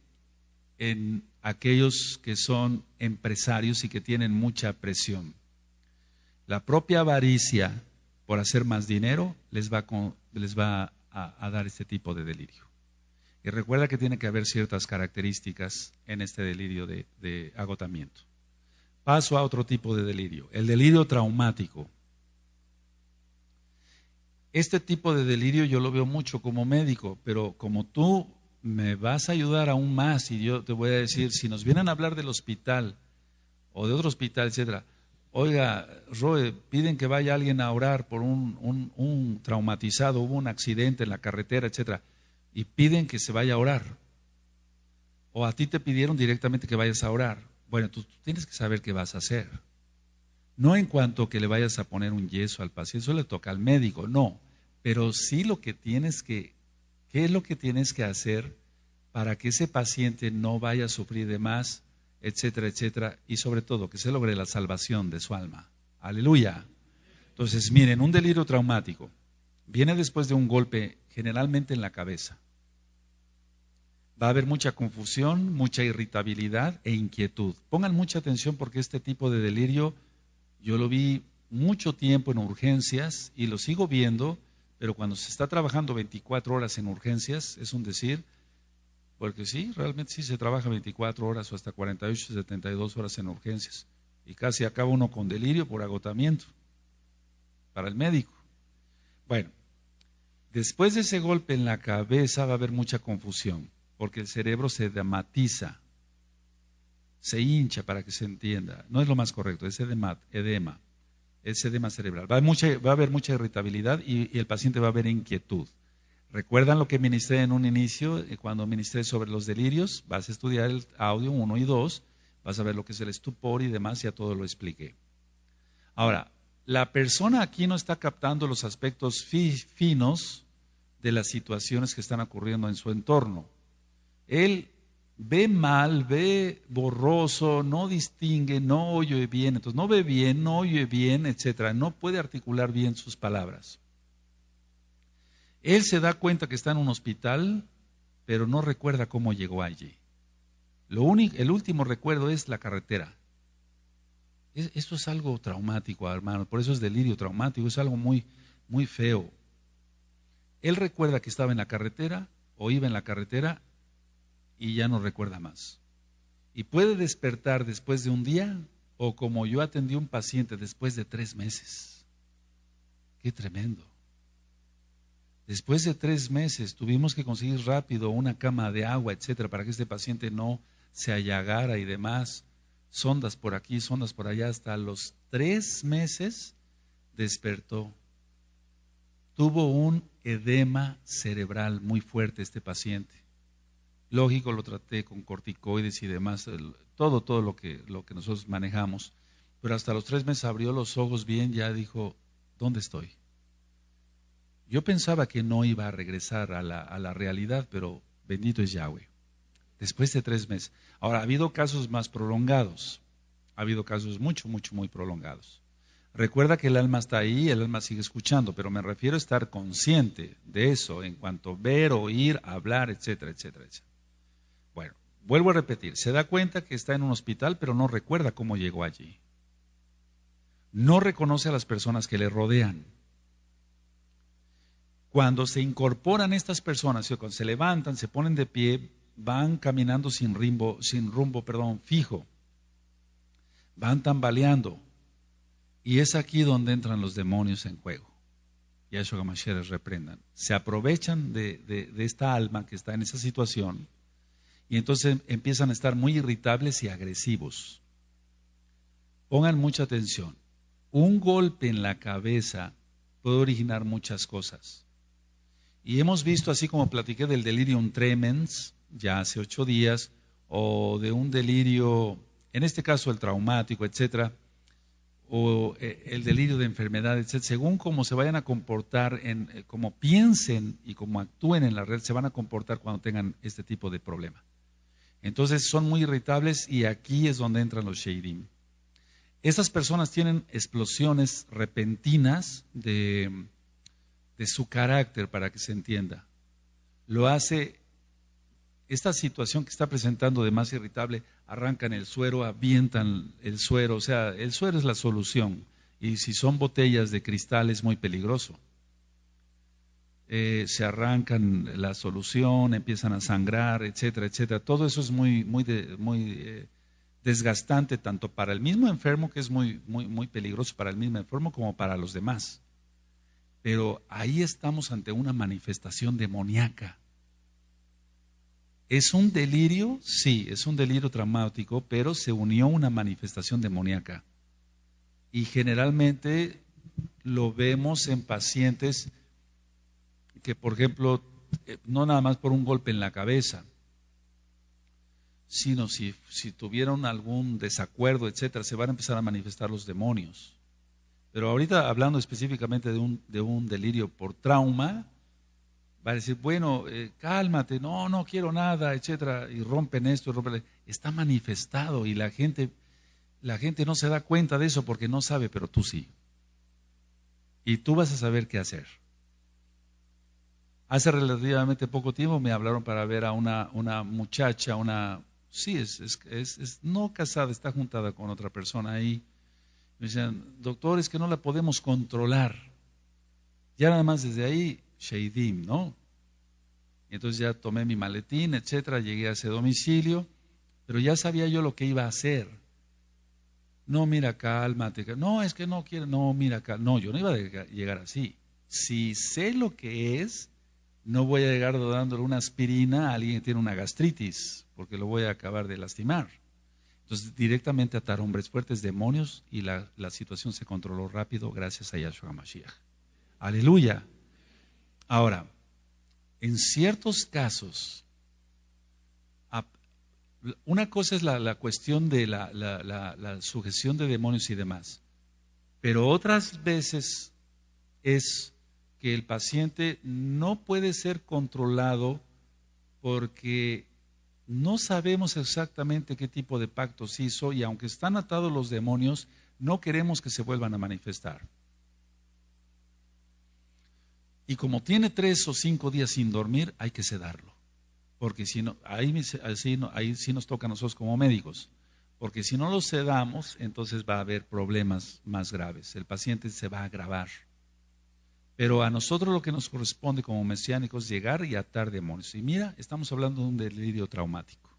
en aquellos que son empresarios y que tienen mucha presión. La propia avaricia por hacer más dinero les va a dar este tipo de delirio. Y recuerda que tiene que haber ciertas características en este delirio de agotamiento. Paso a otro tipo de delirio, el delirio traumático. Este tipo de delirio yo lo veo mucho como médico, pero como tú me vas a ayudar aún más y yo te voy a decir, si nos vienen a hablar del hospital o de otro hospital, etcétera, oiga, Roe, piden que vaya alguien a orar por un traumatizado, hubo un accidente en la carretera, etcétera, y piden que se vaya a orar. O a ti te pidieron directamente que vayas a orar. Bueno, tú tienes que saber qué vas a hacer. No en cuanto que le vayas a poner un yeso al paciente, eso le toca al médico, no. Pero sí lo que ¿qué es lo que tienes que hacer para que ese paciente no vaya a sufrir de más, etcétera, etcétera, y sobre todo que se logre la salvación de su alma? Aleluya. Entonces, miren, un delirio traumático viene después de un golpe, generalmente en la cabeza. Va a haber mucha confusión, mucha irritabilidad e inquietud. Pongan mucha atención porque este tipo de delirio yo lo vi mucho tiempo en urgencias y lo sigo viendo, pero cuando se está trabajando 24 horas en urgencias, es un decir, porque sí, realmente sí se trabaja 24 horas o hasta 48, 72 horas en urgencias. Y casi acaba uno con delirio por agotamiento para el médico. Bueno, después de ese golpe en la cabeza va a haber mucha confusión, porque el cerebro se dramatiza, se hincha para que se entienda. No es lo más correcto, es edema, es edema cerebral. Va a haber mucha irritabilidad y el paciente va a haber inquietud. ¿Recuerdan lo que ministré en un inicio? Cuando ministré sobre los delirios, vas a estudiar el audio 1 y 2, vas a ver lo que es el estupor y demás, ya todo lo expliqué. Ahora, la persona aquí no está captando los aspectos finos de las situaciones que están ocurriendo en su entorno. Él ve mal, ve borroso, no distingue, no oye bien, entonces no ve bien, no oye bien, etcétera, no puede articular bien sus palabras. Él se da cuenta que está en un hospital, pero no recuerda cómo llegó allí. El último recuerdo es la carretera. Esto es algo traumático, hermano, por eso es delirio traumático, es algo muy, muy feo. Él recuerda que estaba en la carretera o iba en la carretera y ya no recuerda más. Y puede despertar después de un día o como yo atendí a un paciente después de 3 meses. ¡Qué tremendo! Después de 3 meses tuvimos que conseguir rápido una cama de agua, etcétera, para que este paciente no se allagara y demás. Sondas por aquí, sondas por allá. Hasta los 3 meses despertó. Tuvo un edema cerebral muy fuerte este paciente. Lógico, lo traté con corticoides y demás, todo lo que nosotros manejamos. Pero hasta los 3 meses abrió los ojos bien, ya dijo, ¿dónde estoy? Yo pensaba que no iba a regresar a la realidad, pero bendito es Yahweh. Después de 3 meses. Ahora, ha habido casos más prolongados. Ha habido casos muy prolongados. Recuerda que el alma está ahí, el alma sigue escuchando, pero me refiero a estar consciente de eso en cuanto a ver, oír, hablar, etcétera, etcétera, etcétera. Bueno, vuelvo a repetir, se da cuenta que está en un hospital, pero no recuerda cómo llegó allí. No reconoce a las personas que le rodean. Cuando se incorporan estas personas, cuando se levantan, se ponen de pie, van caminando sin rumbo, fijo. Van tambaleando. Y es aquí donde entran los demonios en juego. Yahshua HaMashiach les reprendan. Se aprovechan de esta alma que está en esa situación y entonces empiezan a estar muy irritables y agresivos. Pongan mucha atención. Un golpe en la cabeza puede originar muchas cosas. Y hemos visto, así como platiqué del delirium tremens, ya hace 8 días, o de un delirio, en este caso el traumático, etcétera, o el delirio de enfermedad, etcétera, según cómo se vayan a comportar, cómo piensen y cómo actúen en la red, se van a comportar cuando tengan este tipo de problema. Entonces son muy irritables y aquí es donde entran los sheidim. Estas personas tienen explosiones repentinas de su carácter, para que se entienda. Lo hace, esta situación que está presentando de más irritable, arrancan el suero, avientan el suero, o sea, el suero es la solución, y si son botellas de cristal es muy peligroso. Se arrancan la solución, empiezan a sangrar, etcétera, etcétera. Todo eso es muy desgastante tanto para el mismo enfermo, que es muy peligroso para el mismo enfermo, como para los demás. Pero ahí estamos ante una manifestación demoníaca. ¿Es un delirio? Sí, es un delirio traumático, pero se unió una manifestación demoníaca. Y generalmente lo vemos en pacientes que, por ejemplo, no nada más por un golpe en la cabeza, sino si tuvieron algún desacuerdo, etcétera, se van a empezar a manifestar los demonios. Pero ahorita hablando específicamente de un delirio por trauma, va a decir, bueno, cálmate, no quiero nada, etcétera, y rompen esto, rompen. Está manifestado y la gente no se da cuenta de eso porque no sabe, pero tú sí. Y tú vas a saber qué hacer. Hace relativamente poco tiempo me hablaron para ver a una muchacha, sí, es no casada, está juntada con otra persona ahí. Me decían, doctor, es que no la podemos controlar. Ya nada más desde ahí, Sheidim, ¿no? Y entonces ya tomé mi maletín, etcétera, llegué a ese domicilio, pero ya sabía yo lo que iba a hacer. No, mira, cálmate. No, es que no quiero. No, mira, no, yo no iba a llegar así. Si sé lo que es, no voy a llegar dándole una aspirina a alguien que tiene una gastritis, porque lo voy a acabar de lastimar. Entonces, directamente atar hombres fuertes, demonios, y la situación se controló rápido gracias a Yahshua Mashiach. Aleluya. Ahora, en ciertos casos, una cosa es la cuestión de la sujeción de demonios y demás, pero otras veces es que el paciente no puede ser controlado porque no sabemos exactamente qué tipo de pactos hizo y aunque están atados los demonios, no queremos que se vuelvan a manifestar. Y como tiene 3 o 5 días sin dormir, hay que sedarlo. Porque si no, ahí sí nos toca a nosotros como médicos. Porque si no lo sedamos, entonces va a haber problemas más graves. El paciente se va a agravar. Pero a nosotros lo que nos corresponde como mesiánicos es llegar y atar demonios. Y mira, estamos hablando de un delirio traumático.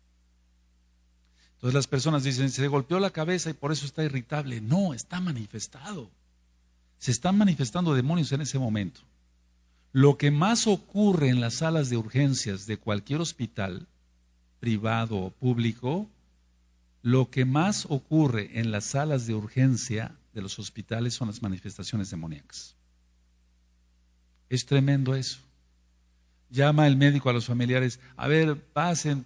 Entonces las personas dicen, se golpeó la cabeza y por eso está irritable. No, está manifestado. Se están manifestando demonios en ese momento. Lo que más ocurre en las salas de urgencias de cualquier hospital, privado o público, lo que más ocurre en las salas de urgencia de los hospitales son las manifestaciones demoníacas. Es tremendo eso. Llama el médico a los familiares, a ver, pasen,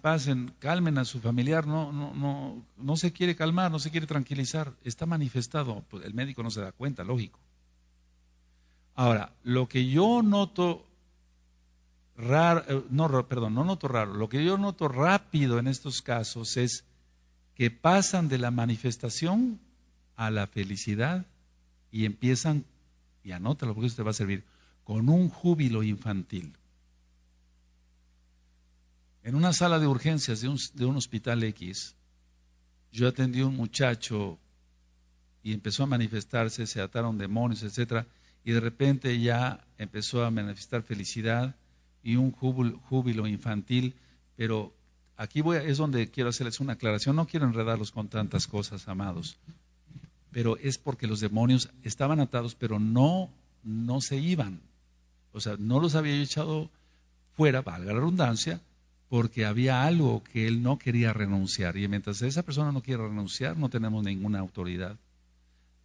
calmen a su familiar, no se quiere calmar, no se quiere tranquilizar, está manifestado, pues el médico no se da cuenta, lógico. Ahora, lo que yo noto raro, no noto raro, lo que yo noto rápido en estos casos es que pasan de la manifestación a la felicidad y empiezan, y anótalo porque eso te va a servir, con un júbilo infantil. En una sala de urgencias de un hospital X, yo atendí a un muchacho y empezó a manifestarse, se ataron demonios, etcétera, y de repente ya empezó a manifestar felicidad y un júbilo infantil, pero aquí es donde quiero hacerles una aclaración, no quiero enredarlos con tantas cosas, amados, pero es porque los demonios estaban atados, pero no se iban, o sea, no los había echado fuera, valga la redundancia, porque había algo que él no quería renunciar, y mientras esa persona no quiere renunciar, no tenemos ninguna autoridad.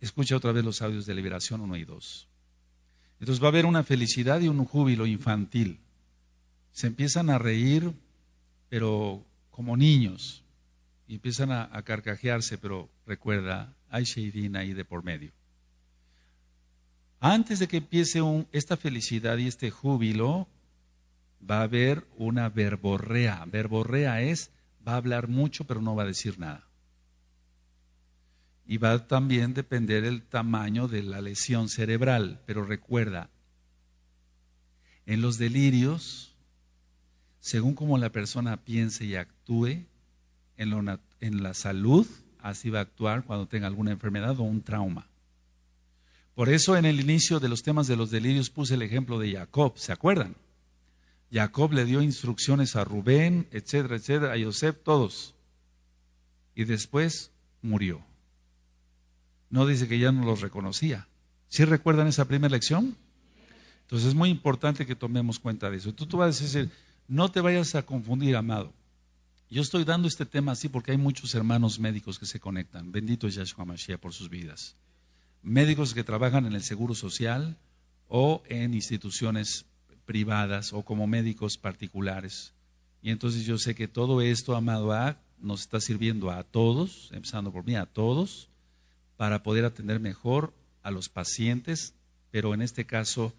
Escucha otra vez los audios de Liberación 1 y 2. Entonces va a haber una felicidad y un júbilo infantil. Se empiezan a reír, pero como niños, y empiezan a carcajearse, pero recuerda, hay Sheidin ahí de por medio. Antes de que empiece esta felicidad y este júbilo, va a haber una verborrea. Verborrea va a hablar mucho, pero no va a decir nada. Y va a también depender el tamaño de la lesión cerebral. Pero recuerda, en los delirios, según como la persona piense y actúe, en la salud, así va a actuar cuando tenga alguna enfermedad o un trauma. Por eso en el inicio de los temas de los delirios puse el ejemplo de Jacob, ¿se acuerdan? Jacob le dio instrucciones a Rubén, etcétera, a Yosef, todos. Y después murió. No dice que ya no los reconocía. ¿Sí recuerdan esa primera lección? Entonces es muy importante que tomemos cuenta de eso. Tú vas a decir, no te vayas a confundir, amado. Yo estoy dando este tema así porque hay muchos hermanos médicos que se conectan. Bendito es Yahshua Mashiach por sus vidas. Médicos que trabajan en el Seguro Social o en instituciones privadas o como médicos particulares. Y entonces yo sé que todo esto, amado A, nos está sirviendo a todos, empezando por mí, a todos, para poder atender mejor a los pacientes, pero en este caso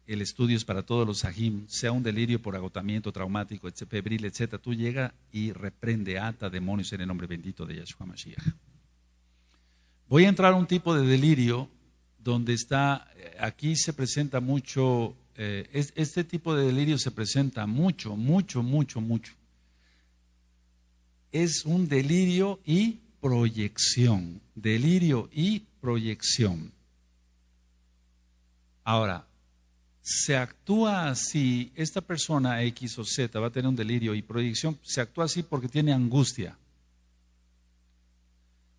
el estudio es para todos los sajim, sea un delirio por agotamiento traumático, febril, etc. Tú llega y reprende, ata demonios en el nombre bendito de Yahshua Mashiach. Voy a entrar a un tipo de delirio donde está, aquí se presenta mucho, este tipo de delirio se presenta mucho. Es un delirio y proyección, delirio y proyección. Ahora, se actúa así, esta persona X o Z va a tener un delirio y proyección, se actúa así porque tiene angustia.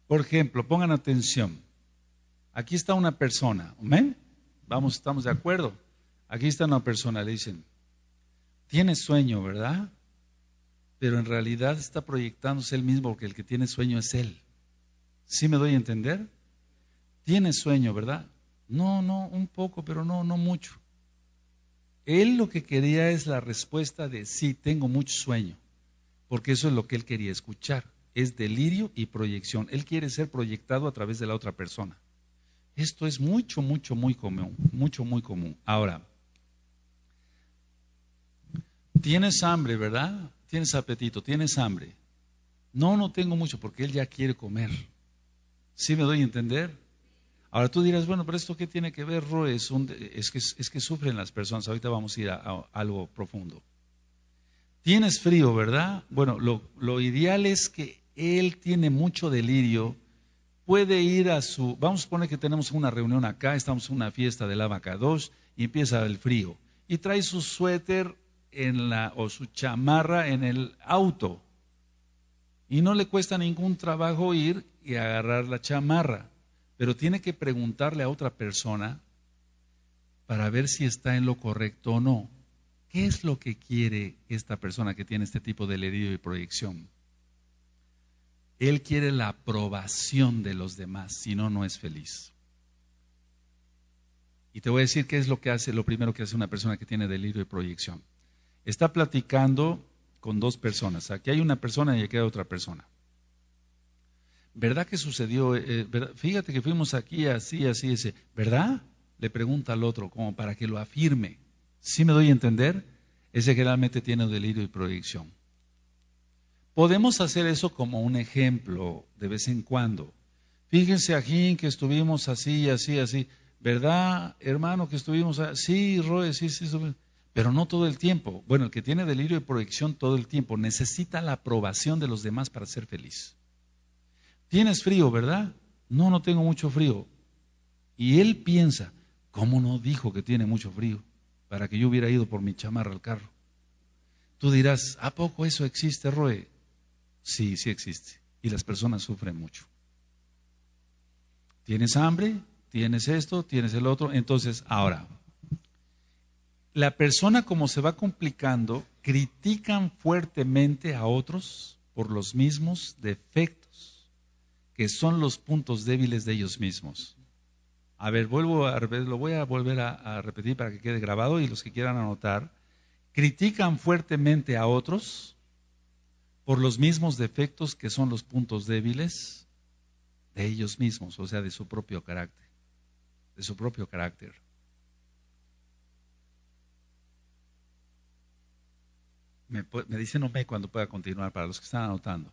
Por ejemplo, pongan atención, aquí está una persona, ¿amén? Vamos, estamos de acuerdo. Aquí está una persona, le dicen, tiene sueño, ¿verdad? Pero en realidad está proyectándose él mismo porque el que tiene sueño es él. ¿Sí me doy a entender? Tiene sueño, ¿verdad? No, un poco, pero no mucho. Él lo que quería es la respuesta de sí, tengo mucho sueño, porque eso es lo que él quería escuchar. Es delirio y proyección. Él quiere ser proyectado a través de la otra persona. Esto es muy común. Ahora, tienes hambre, ¿verdad? Tienes apetito, tienes hambre. No tengo mucho, porque él ya quiere comer. ¿Sí me doy a entender? Ahora tú dirás, bueno, pero ¿esto qué tiene que ver, Roe? Es que sufren las personas. Ahorita vamos a ir a algo profundo. Tienes frío, ¿verdad? Bueno, lo ideal es que él tiene mucho delirio, puede ir a su, vamos a suponer que tenemos una reunión acá, estamos en una fiesta del Abacadosh y empieza el frío. Y trae su suéter o su chamarra en el auto. Y no le cuesta ningún trabajo ir y agarrar la chamarra, pero tiene que preguntarle a otra persona para ver si está en lo correcto o no. ¿Qué es lo que quiere esta persona que tiene este tipo de delirio y proyección? Él quiere la aprobación de los demás, si no, no es feliz. Y te voy a decir qué es lo que hace, lo primero que hace una persona que tiene delirio y proyección. Está platicando con dos personas. Aquí hay una persona y aquí hay otra persona. ¿Verdad que sucedió? ¿Verdad? Fíjate que fuimos aquí así, ese. ¿Verdad? Le pregunta al otro, como para que lo afirme. ¿Sí me doy a entender? Ese generalmente tiene delirio y proyección. Podemos hacer eso como un ejemplo de vez en cuando. Fíjense aquí que estuvimos así. ¿Verdad, hermano, que estuvimos así? Sí, Roe, sí. Pero no todo el tiempo. Bueno, el que tiene delirio y proyección todo el tiempo necesita la aprobación de los demás para ser feliz. Tienes frío, ¿verdad? No tengo mucho frío. Y él piensa, ¿cómo no dijo que tiene mucho frío? Para que yo hubiera ido por mi chamarra al carro. Tú dirás, ¿a poco eso existe, Roe? Sí existe. Y las personas sufren mucho. ¿Tienes hambre? ¿Tienes esto? ¿Tienes el otro? Entonces, ahora, la persona como se va complicando, critican fuertemente a otros por los mismos defectos, que son los puntos débiles de ellos mismos. A ver, lo voy a volver a repetir para que quede grabado y los que quieran anotar. Critican fuertemente a otros por los mismos defectos que son los puntos débiles de ellos mismos, o sea, de su propio carácter. De su propio carácter. Me dicen ok cuando pueda continuar para los que están anotando.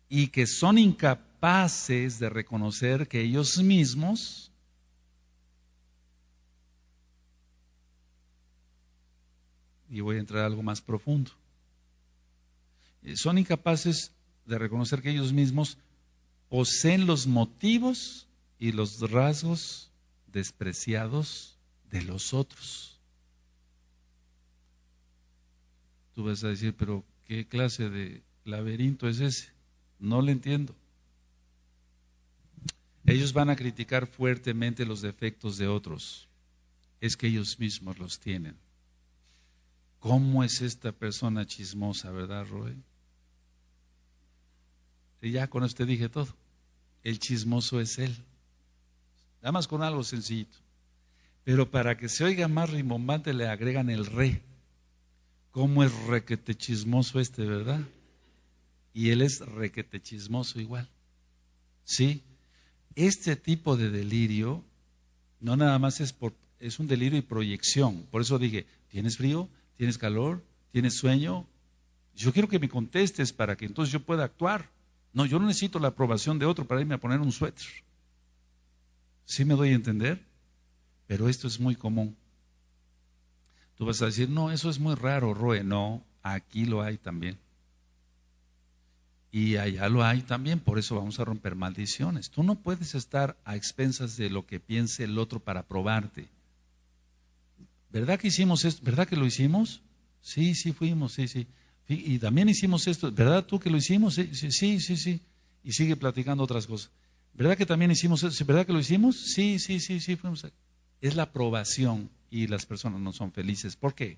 Y que son incapaces de reconocer que ellos mismos y voy a entrar a algo más profundo. Son incapaces de reconocer que ellos mismos poseen los motivos y los rasgos despreciados de los otros. Tú vas a decir, pero ¿qué clase de laberinto es ese? No lo entiendo. Ellos van a criticar fuertemente los defectos de otros. Es que ellos mismos los tienen. ¿Cómo es esta persona chismosa, verdad, Roy? Y ya con esto te dije todo. El chismoso es él. Nada más con algo sencillito. Pero para que se oiga más rimbombante le agregan el re. ¿Cómo es requete chismoso este, verdad? Y él es requete chismoso igual. ¿Sí? Este tipo de delirio no nada más es un delirio y proyección. Por eso dije, ¿tienes frío? ¿Tienes calor? ¿Tienes sueño? Yo quiero que me contestes para que entonces yo pueda actuar. No, yo no necesito la aprobación de otro para irme a poner un suéter. ¿Sí me doy a entender? Pero esto es muy común. Tú vas a decir, no, eso es muy raro, Roe. No, aquí lo hay también. Y allá lo hay también, por eso vamos a romper maldiciones. Tú no puedes estar a expensas de lo que piense el otro para probarte. ¿Verdad que hicimos esto? ¿Verdad que lo hicimos? Sí, sí fuimos, sí, sí. Y también hicimos esto. ¿Verdad tú que lo hicimos? Sí, sí, sí, sí, sí. Y sigue platicando otras cosas. ¿Verdad que también hicimos eso? ¿Verdad que lo hicimos? Sí, sí, sí, sí, fuimos. Es la aprobación y las personas no son felices. ¿Por qué?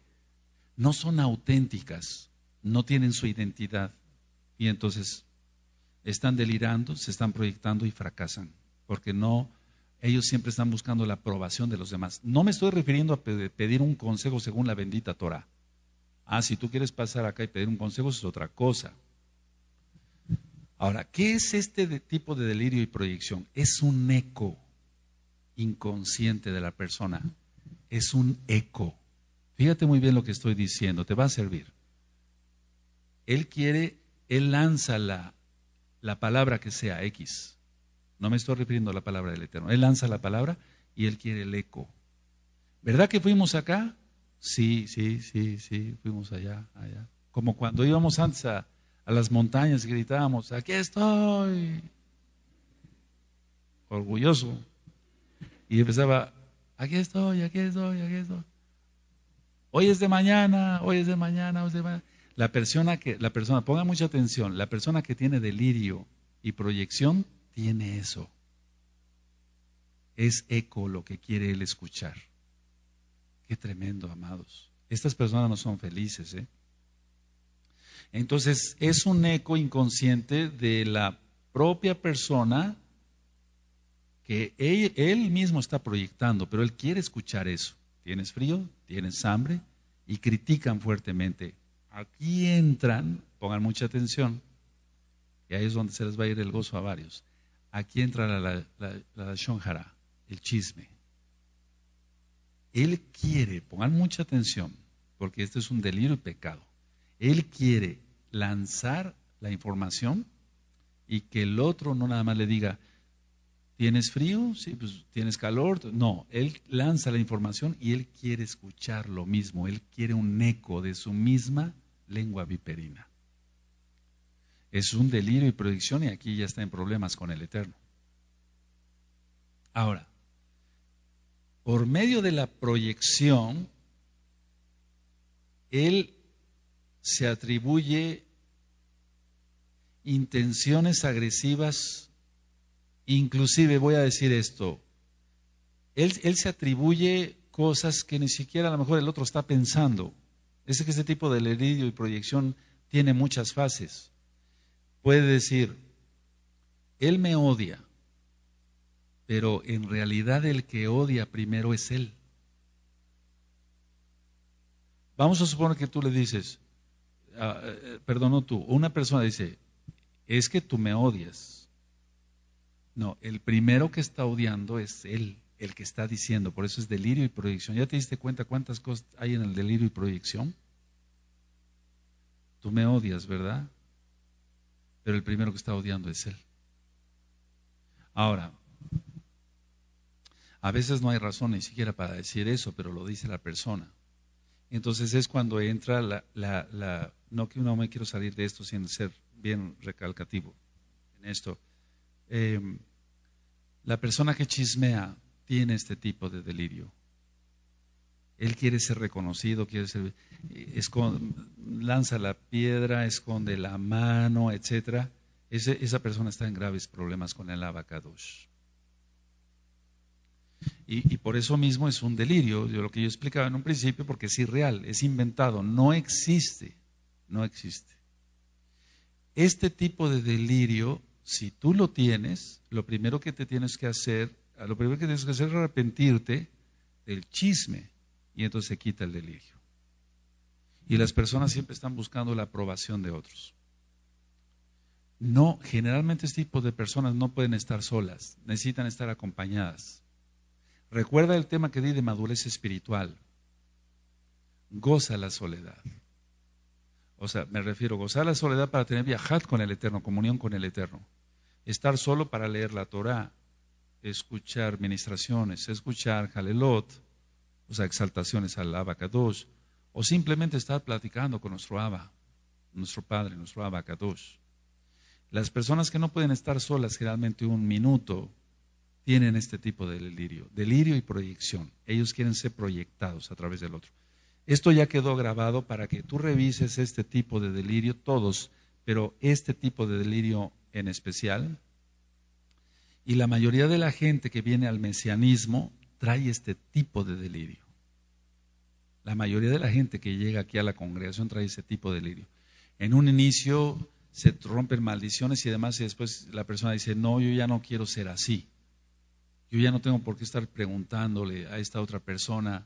No son auténticas, no tienen su identidad. Y entonces están delirando, se están proyectando y fracasan, porque no, ellos siempre están buscando la aprobación de los demás. No me estoy refiriendo a pedir un consejo según la bendita Torah. Si tú quieres pasar acá y pedir un consejo, eso es otra cosa. Ahora, ¿qué es este tipo de delirio y proyección? Es un eco inconsciente de la persona. Es un eco. Fíjate muy bien lo que estoy diciendo, te va a servir. Él lanza la palabra que sea X. No me estoy refiriendo a la palabra del Eterno. Él lanza la palabra y él quiere el eco. ¿Verdad que fuimos acá? Sí, sí, sí, sí, fuimos allá, allá. Como cuando íbamos antes a las montañas y gritábamos, aquí estoy, orgulloso. Y empezaba, aquí estoy, aquí estoy, aquí estoy. Hoy es de mañana, hoy es de mañana, hoy es de mañana. Ponga mucha atención, la persona que tiene delirio y proyección tiene eso. Es eco lo que quiere él escuchar. Qué tremendo, amados. Estas personas no son felices, ¿eh? Entonces, es un eco inconsciente de la propia persona que él mismo está proyectando, pero él quiere escuchar eso. ¿Tienes frío? ¿Tienes hambre? Y critican fuertemente. Aquí entran, pongan mucha atención, y ahí es donde se les va a ir el gozo a varios. Aquí entra la shonjara, el chisme. Él quiere, pongan mucha atención, porque este es un delirio y pecado. Él quiere lanzar la información y que el otro no nada más le diga, ¿tienes frío? Sí, pues ¿tienes calor? No, él lanza la información y él quiere escuchar lo mismo. Él quiere un eco de su misma lengua viperina. Es un delirio y proyección y aquí ya está en problemas con el Eterno. Ahora, por medio de la proyección, él se atribuye intenciones agresivas, inclusive voy a decir esto, él se atribuye cosas que ni siquiera a lo mejor el otro está pensando. Es que este tipo de delirio y proyección tiene muchas fases. Puede decir, él me odia, pero en realidad el que odia primero es él. Vamos a suponer que tú le dices, perdón, no tú, una persona dice, es que tú me odias. No, el primero que está odiando es él, el que está diciendo, por eso es delirio y proyección. ¿Ya te diste cuenta cuántas cosas hay en el delirio y proyección? Tú me odias, ¿verdad? Pero el primero que está odiando es él. Ahora, a veces no hay razón ni siquiera para decir eso, pero lo dice la persona. Entonces es cuando entra no me quiero salir de esto sin ser bien recalcativo en esto. La persona que chismea tiene este tipo de delirio. Él quiere ser reconocido, lanza la piedra, esconde la mano, etcétera. Esa persona está en graves problemas con el abacadosh. Y por eso mismo es un delirio, de lo que yo explicaba en un principio, porque es irreal, es inventado, no existe, no existe. Este tipo de delirio, si tú lo tienes, lo primero que tienes que hacer es arrepentirte del chisme y entonces se quita el delirio. Y las personas siempre están buscando la aprobación de otros. No, generalmente este tipo de personas no pueden estar solas, necesitan estar acompañadas. Recuerda el tema que di de madurez espiritual. Goza la soledad. O sea, me refiero a gozar la soledad para tener viajad con el Eterno, comunión con el Eterno. Estar solo para leer la Torah, escuchar ministraciones, escuchar Halelot, o sea, exaltaciones al Abba Kadosh, o simplemente estar platicando con nuestro Abba, nuestro Padre, nuestro Abba Kadosh. Las personas que no pueden estar solas generalmente un minuto tienen este tipo de delirio y proyección. Ellos quieren ser proyectados a través del otro. Esto ya quedó grabado para que tú revises este tipo de delirio, todos, pero este tipo de delirio en especial. Y la mayoría de la gente que viene al mesianismo trae este tipo de delirio. La mayoría de la gente que llega aquí a la congregación trae ese tipo de delirio. En un inicio se rompen maldiciones y demás, y después la persona dice, no, yo ya no quiero ser así. Yo ya no tengo por qué estar preguntándole a esta otra persona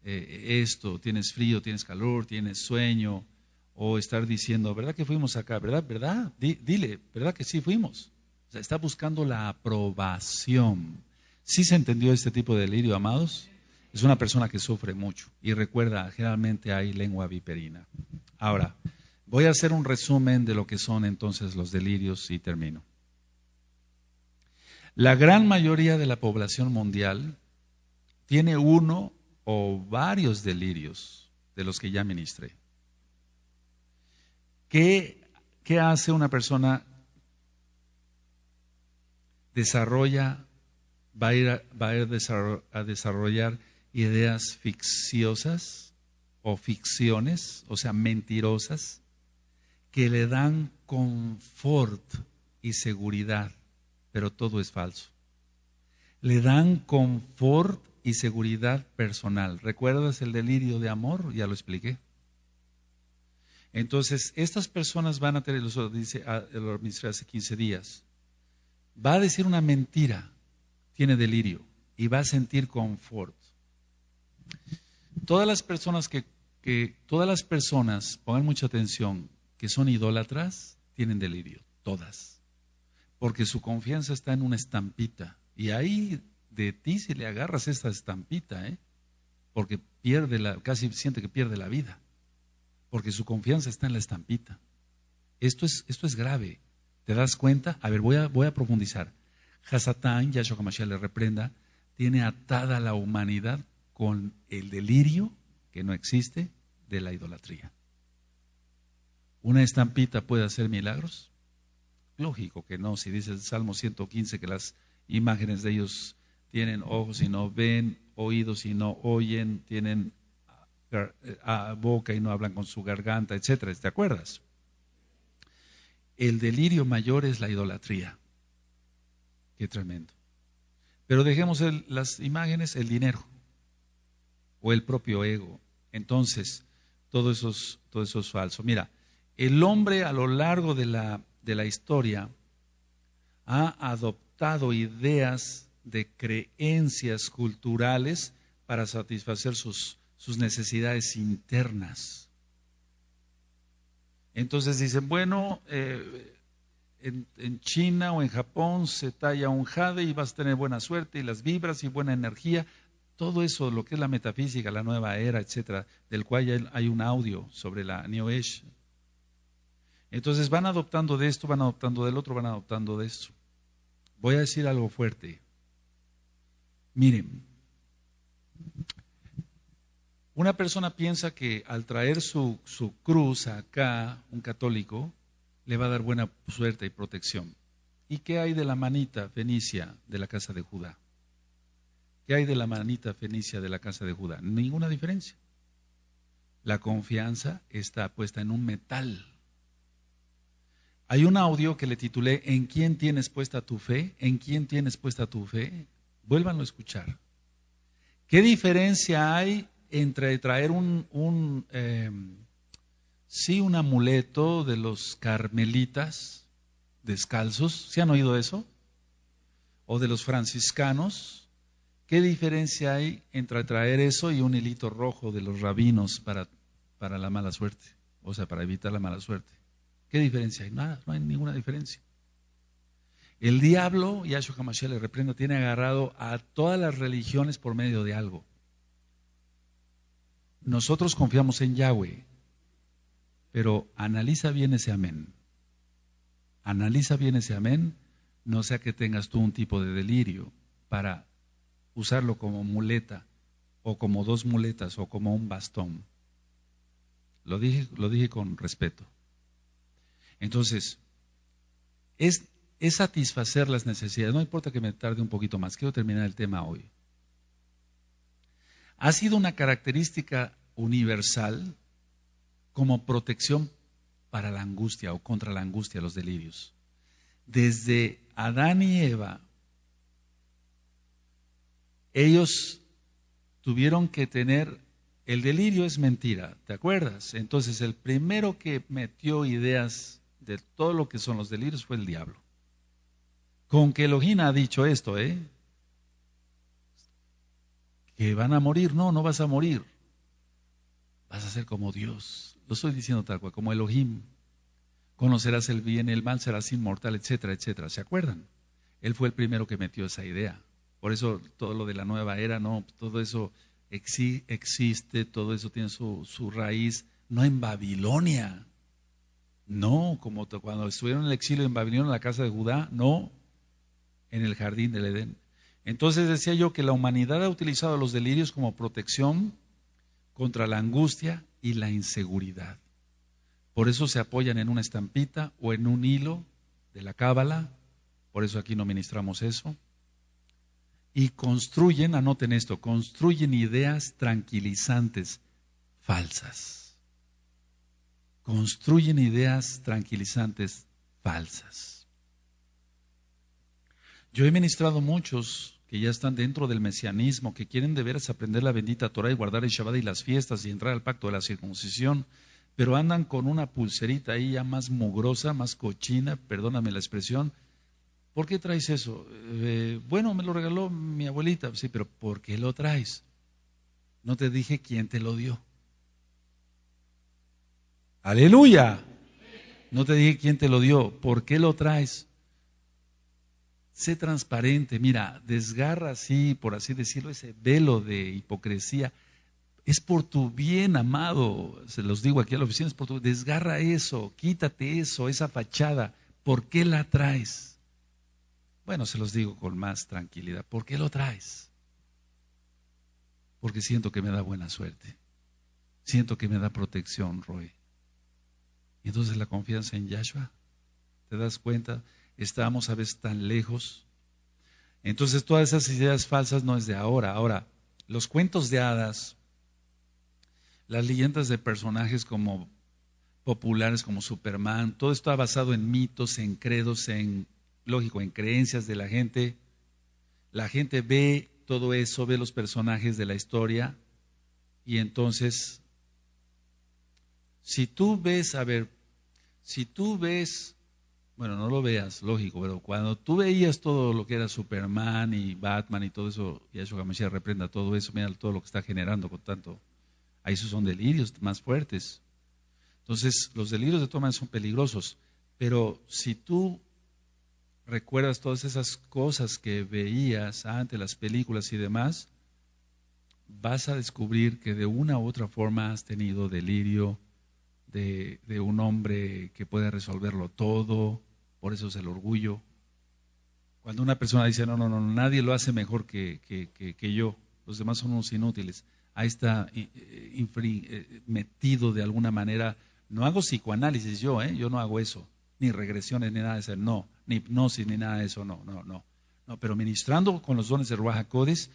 esto, tienes frío, tienes calor, tienes sueño, o estar diciendo, ¿verdad que fuimos acá? ¿Verdad? ¿Verdad? Dile, ¿verdad que sí fuimos? O sea, está buscando la aprobación. ¿Sí se entendió este tipo de delirio, amados? Es una persona que sufre mucho. Y recuerda, generalmente hay lengua viperina. Ahora, voy a hacer un resumen de lo que son entonces los delirios y termino. La gran mayoría de la población mundial tiene uno o varios delirios de los que ya ministré. ¿Qué hace una persona? Va a ir a desarrollar ideas ficciosas o ficciones, o sea, mentirosas, que le dan confort y seguridad, pero todo es falso. Le dan confort y seguridad personal. ¿Recuerdas el delirio de amor? Ya lo expliqué. Entonces, estas personas van a tener, lo administré hace 15 días, va a decir una mentira, tiene delirio, y va a sentir confort. Todas las personas pongan mucha atención, que son idólatras, tienen delirio, todas. Porque su confianza está en una estampita. Y ahí de ti si le agarras esta estampita, porque casi siente que pierde la vida. Porque su confianza está en la estampita. Esto es grave. ¿Te das cuenta? A ver, voy a profundizar. Hasatán, Yahshua HaMashiach le reprenda, tiene atada a la humanidad con el delirio, que no existe, de la idolatría. ¿Una estampita puede hacer milagros? Lógico que no. Si dice el Salmo 115 que las imágenes de ellos tienen ojos y no ven, oídos y no oyen, tienen boca y no hablan con su garganta, etcétera. ¿Te acuerdas? El delirio mayor es la idolatría. Qué tremendo. Pero dejemos las imágenes, el dinero o el propio ego. Entonces, todo eso es falso. Mira, el hombre a lo largo de la historia ha adoptado ideas de creencias culturales para satisfacer sus necesidades internas. Entonces dicen, bueno, en China o en Japón se talla un jade y vas a tener buena suerte y las vibras y buena energía. Todo eso, lo que es la metafísica, la nueva era, etcétera, del cual hay un audio sobre la New Age. Entonces van adoptando de esto, van adoptando del otro, van adoptando de esto. Voy a decir algo fuerte. Miren, una persona piensa que al traer su cruz acá, un católico, le va a dar buena suerte y protección. ¿Y qué hay de la manita fenicia de la casa de Judá? ¿Qué hay de la manita fenicia de la casa de Judá? Ninguna diferencia. La confianza está puesta en un metal. Hay un audio que le titulé ¿En quién tienes puesta tu fe? ¿En quién tienes puesta tu fe? Vuélvanlo a escuchar. ¿Qué diferencia hay entre traer sí, un amuleto de los carmelitas descalzos. ¿Se han oído eso? O de los franciscanos. ¿Qué diferencia hay entre traer eso y un hilito rojo de los rabinos para la mala suerte? O sea, para evitar la mala suerte. ¿Qué diferencia hay? Nada, no hay ninguna diferencia. El diablo, Yahshua HaMashiach le reprenda, tiene agarrado a todas las religiones por medio de algo. Nosotros confiamos en Yahweh, pero analiza bien ese amén. Analiza bien ese amén, no sea que tengas tú un tipo de delirio para usarlo como muleta, o como dos muletas, o como un bastón. Lo dije con respeto. Entonces, es satisfacer las necesidades. No importa que me tarde un poquito más, quiero terminar el tema hoy. Ha sido una característica universal como protección para la angustia o contra la angustia, los delirios. Desde Adán y Eva, ellos tuvieron que tener, el delirio es mentira, ¿te acuerdas? Entonces el primero que metió ideas de todo lo que son los delirios fue el diablo. Con que Elohim ha dicho esto, que van a morir, no vas a morir, vas a ser como Dios. Lo estoy diciendo tal cual, como Elohim. Conocerás el bien y el mal, serás inmortal, etcétera, etcétera. ¿Se acuerdan? Él fue el primero que metió esa idea. Por eso todo lo de la nueva era, no, todo eso existe, todo eso tiene su raíz, no en Babilonia, no, como cuando estuvieron en el exilio en Babilonia, en la casa de Judá, no, en el jardín del Edén. Entonces decía yo que la humanidad ha utilizado los delirios como protección contra la angustia y la inseguridad. Por eso se apoyan en una estampita o en un hilo de la cábala, por eso aquí no ministramos eso. Y construyen, anoten esto, construyen ideas tranquilizantes falsas. Construyen ideas tranquilizantes falsas. Yo he ministrado muchos que ya están dentro del mesianismo, que quieren de veras aprender la bendita Torah y guardar el Shabbat y las fiestas y entrar al pacto de la circuncisión, pero andan con una pulserita ahí ya más mugrosa, más cochina, perdóname la expresión. ¿Por qué traes eso? Bueno, me lo regaló mi abuelita. Sí, pero ¿por qué lo traes? No te dije quién te lo dio. Aleluya. No te dije quién te lo dio. ¿Por qué lo traes? Sé transparente. Mira, desgarra así, por así decirlo, ese velo de hipocresía. Es por tu bien, amado. Se los digo aquí a la oficina, es por tu. Desgarra eso, quítate eso, esa fachada. ¿Por qué la traes? Bueno, se los digo con más tranquilidad. ¿Por qué lo traes? Porque siento que me da buena suerte. Siento que me da protección, Roy. Y entonces la confianza en Yahshua, ¿te das cuenta? Estamos a veces tan lejos. Entonces todas esas ideas falsas no es de ahora. Ahora, los cuentos de hadas, las leyendas de personajes como populares como Superman, todo esto está basado en mitos, en credos, lógico, en creencias de la gente. La gente ve todo eso, ve los personajes de la historia y entonces, si tú ves, bueno, no lo veas, lógico, pero cuando tú veías todo lo que era Superman y Batman y todo eso, Yahshua HaMashiach reprenda todo eso, mira todo lo que está generando con tanto, ahí esos son delirios más fuertes. Entonces, los delirios de todas maneras son peligrosos, pero si tú recuerdas todas esas cosas que veías antes, las películas y demás, vas a descubrir que de una u otra forma has tenido delirio de un hombre que puede resolverlo todo, por eso es el orgullo. Cuando una persona dice, no, nadie lo hace mejor que yo, los demás son unos inútiles, ahí está metido de alguna manera. No hago psicoanálisis yo no hago eso, ni regresiones ni nada de eso, no, ni hipnosis ni nada de eso, no, pero ministrando con los dones de Ruach HaKodesh,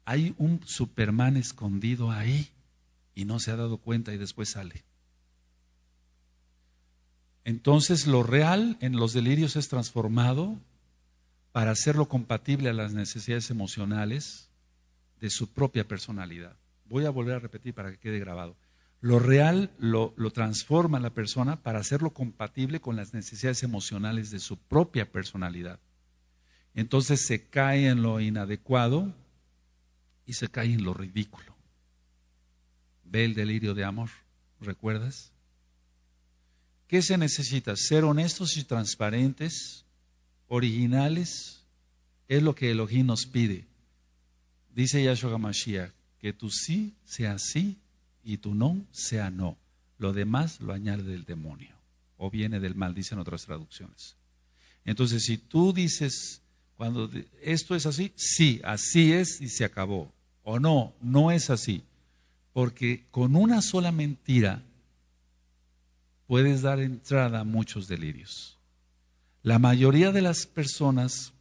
hay un Superman escondido ahí y no se ha dado cuenta y después sale. Entonces lo real en los delirios es transformado para hacerlo compatible a las necesidades emocionales de su propia personalidad. Voy a volver a repetir para que quede grabado. Lo real lo transforma la persona para hacerlo compatible con las necesidades emocionales de su propia personalidad. Entonces se cae en lo inadecuado y se cae en lo ridículo. Ve el delirio de amor, ¿recuerdas? ¿Qué se necesita? Ser honestos y transparentes, originales, es lo que Elohim nos pide. Dice Yahshua HaMashiach, que tu sí sea sí y tu no sea no. Lo demás lo añade el demonio o viene del mal, dicen otras traducciones. Entonces, si tú dices, cuando esto es así, sí, así es y se acabó. O no, no es así. Porque con una sola mentira puedes dar entrada a muchos delirios. La mayoría de las personas,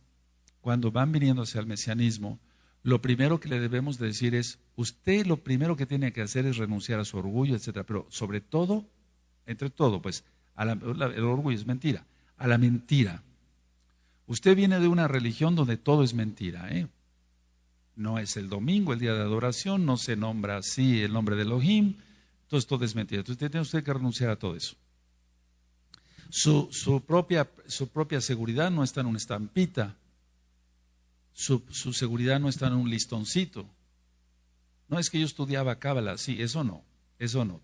cuando van viniendo hacia el mesianismo, lo primero que le debemos de decir es, usted lo primero que tiene que hacer es renunciar a su orgullo, etcétera, pero sobre todo, entre todo, pues, el orgullo es mentira, a la mentira. Usted viene de una religión donde todo es mentira, ¿eh? No es el domingo, el día de adoración, no se nombra así el nombre de Elohim, entonces todo es mentira. Entonces tiene usted que renunciar a todo eso. Su propia seguridad no está en una estampita. Su seguridad no está en un listoncito. No es que yo estudiaba Cábala, sí, eso no.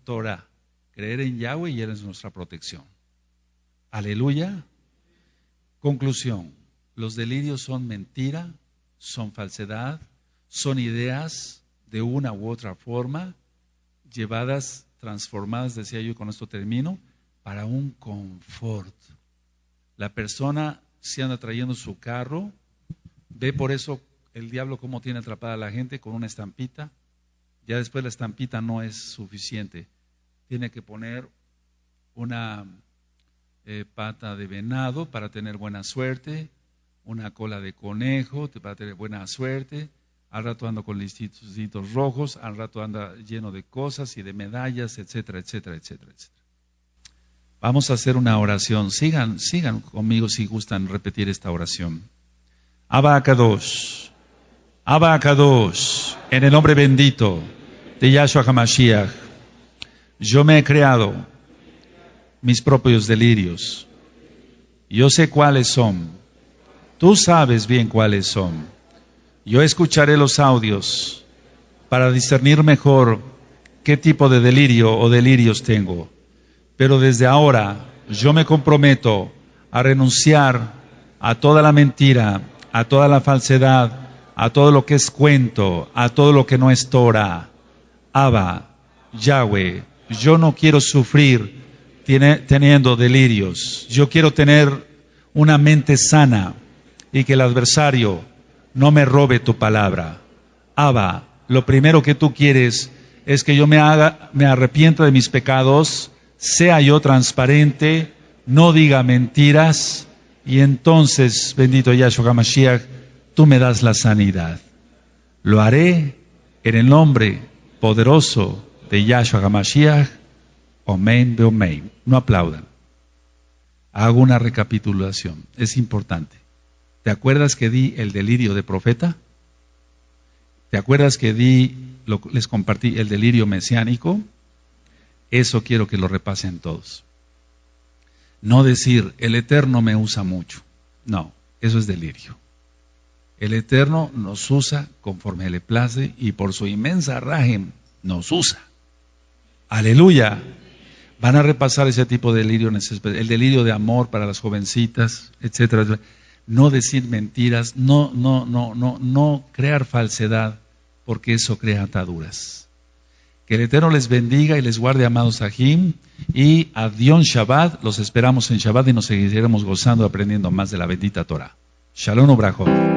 Torah, creer en Yahweh y Él es nuestra protección. Aleluya. Conclusión, los delirios son mentira, son falsedad, son ideas de una u otra forma, llevadas, transformadas, decía yo, y con esto termino, para un confort. La persona se anda trayendo su carro, ve por eso el diablo cómo tiene atrapada a la gente con una estampita. Ya después la estampita no es suficiente. Tiene que poner una pata de venado para tener buena suerte, una cola de conejo para tener buena suerte. Al rato anda con listitos rojos, al rato anda lleno de cosas y de medallas, etcétera, etcétera, etcétera, etcétera. Vamos a hacer una oración. Sigan conmigo si gustan repetir esta oración. Abba Akadosh, en el nombre bendito de Yahshua HaMashiach, yo me he creado mis propios delirios. Yo sé cuáles son. Tú sabes bien cuáles son. Yo escucharé los audios para discernir mejor qué tipo de delirio o delirios tengo. Pero desde ahora yo me comprometo a renunciar a toda la mentira, a toda la falsedad, a todo lo que es cuento, a todo lo que no es Torah. Abba, Yahweh, yo no quiero sufrir teniendo delirios. Yo quiero tener una mente sana y que el adversario no me robe tu palabra. Abba, lo primero que tú quieres es que yo me arrepienta de mis pecados, sea yo transparente, no diga mentiras, y entonces, bendito Yahshua HaMashiach, tú me das la sanidad. Lo haré en el nombre poderoso de Yahshua HaMashiach. Omen beomen. No aplaudan. Hago una recapitulación. Es importante. ¿Te acuerdas que di el delirio de profeta? ¿Te acuerdas que les compartí el delirio mesiánico? Eso quiero que lo repasen todos. No decir, el Eterno me usa mucho. No, eso es delirio. El Eterno nos usa conforme le place y por su inmensa rajem nos usa. Aleluya. Van a repasar ese tipo de delirio, el delirio de amor para las jovencitas, etcétera. No decir mentiras, no crear falsedad, porque eso crea ataduras. Que el Eterno les bendiga y les guarde, amados Ajim, y Adión Shabbat, los esperamos en Shabbat y nos seguiremos gozando, aprendiendo más de la bendita Torah. Shalom Ubrajot.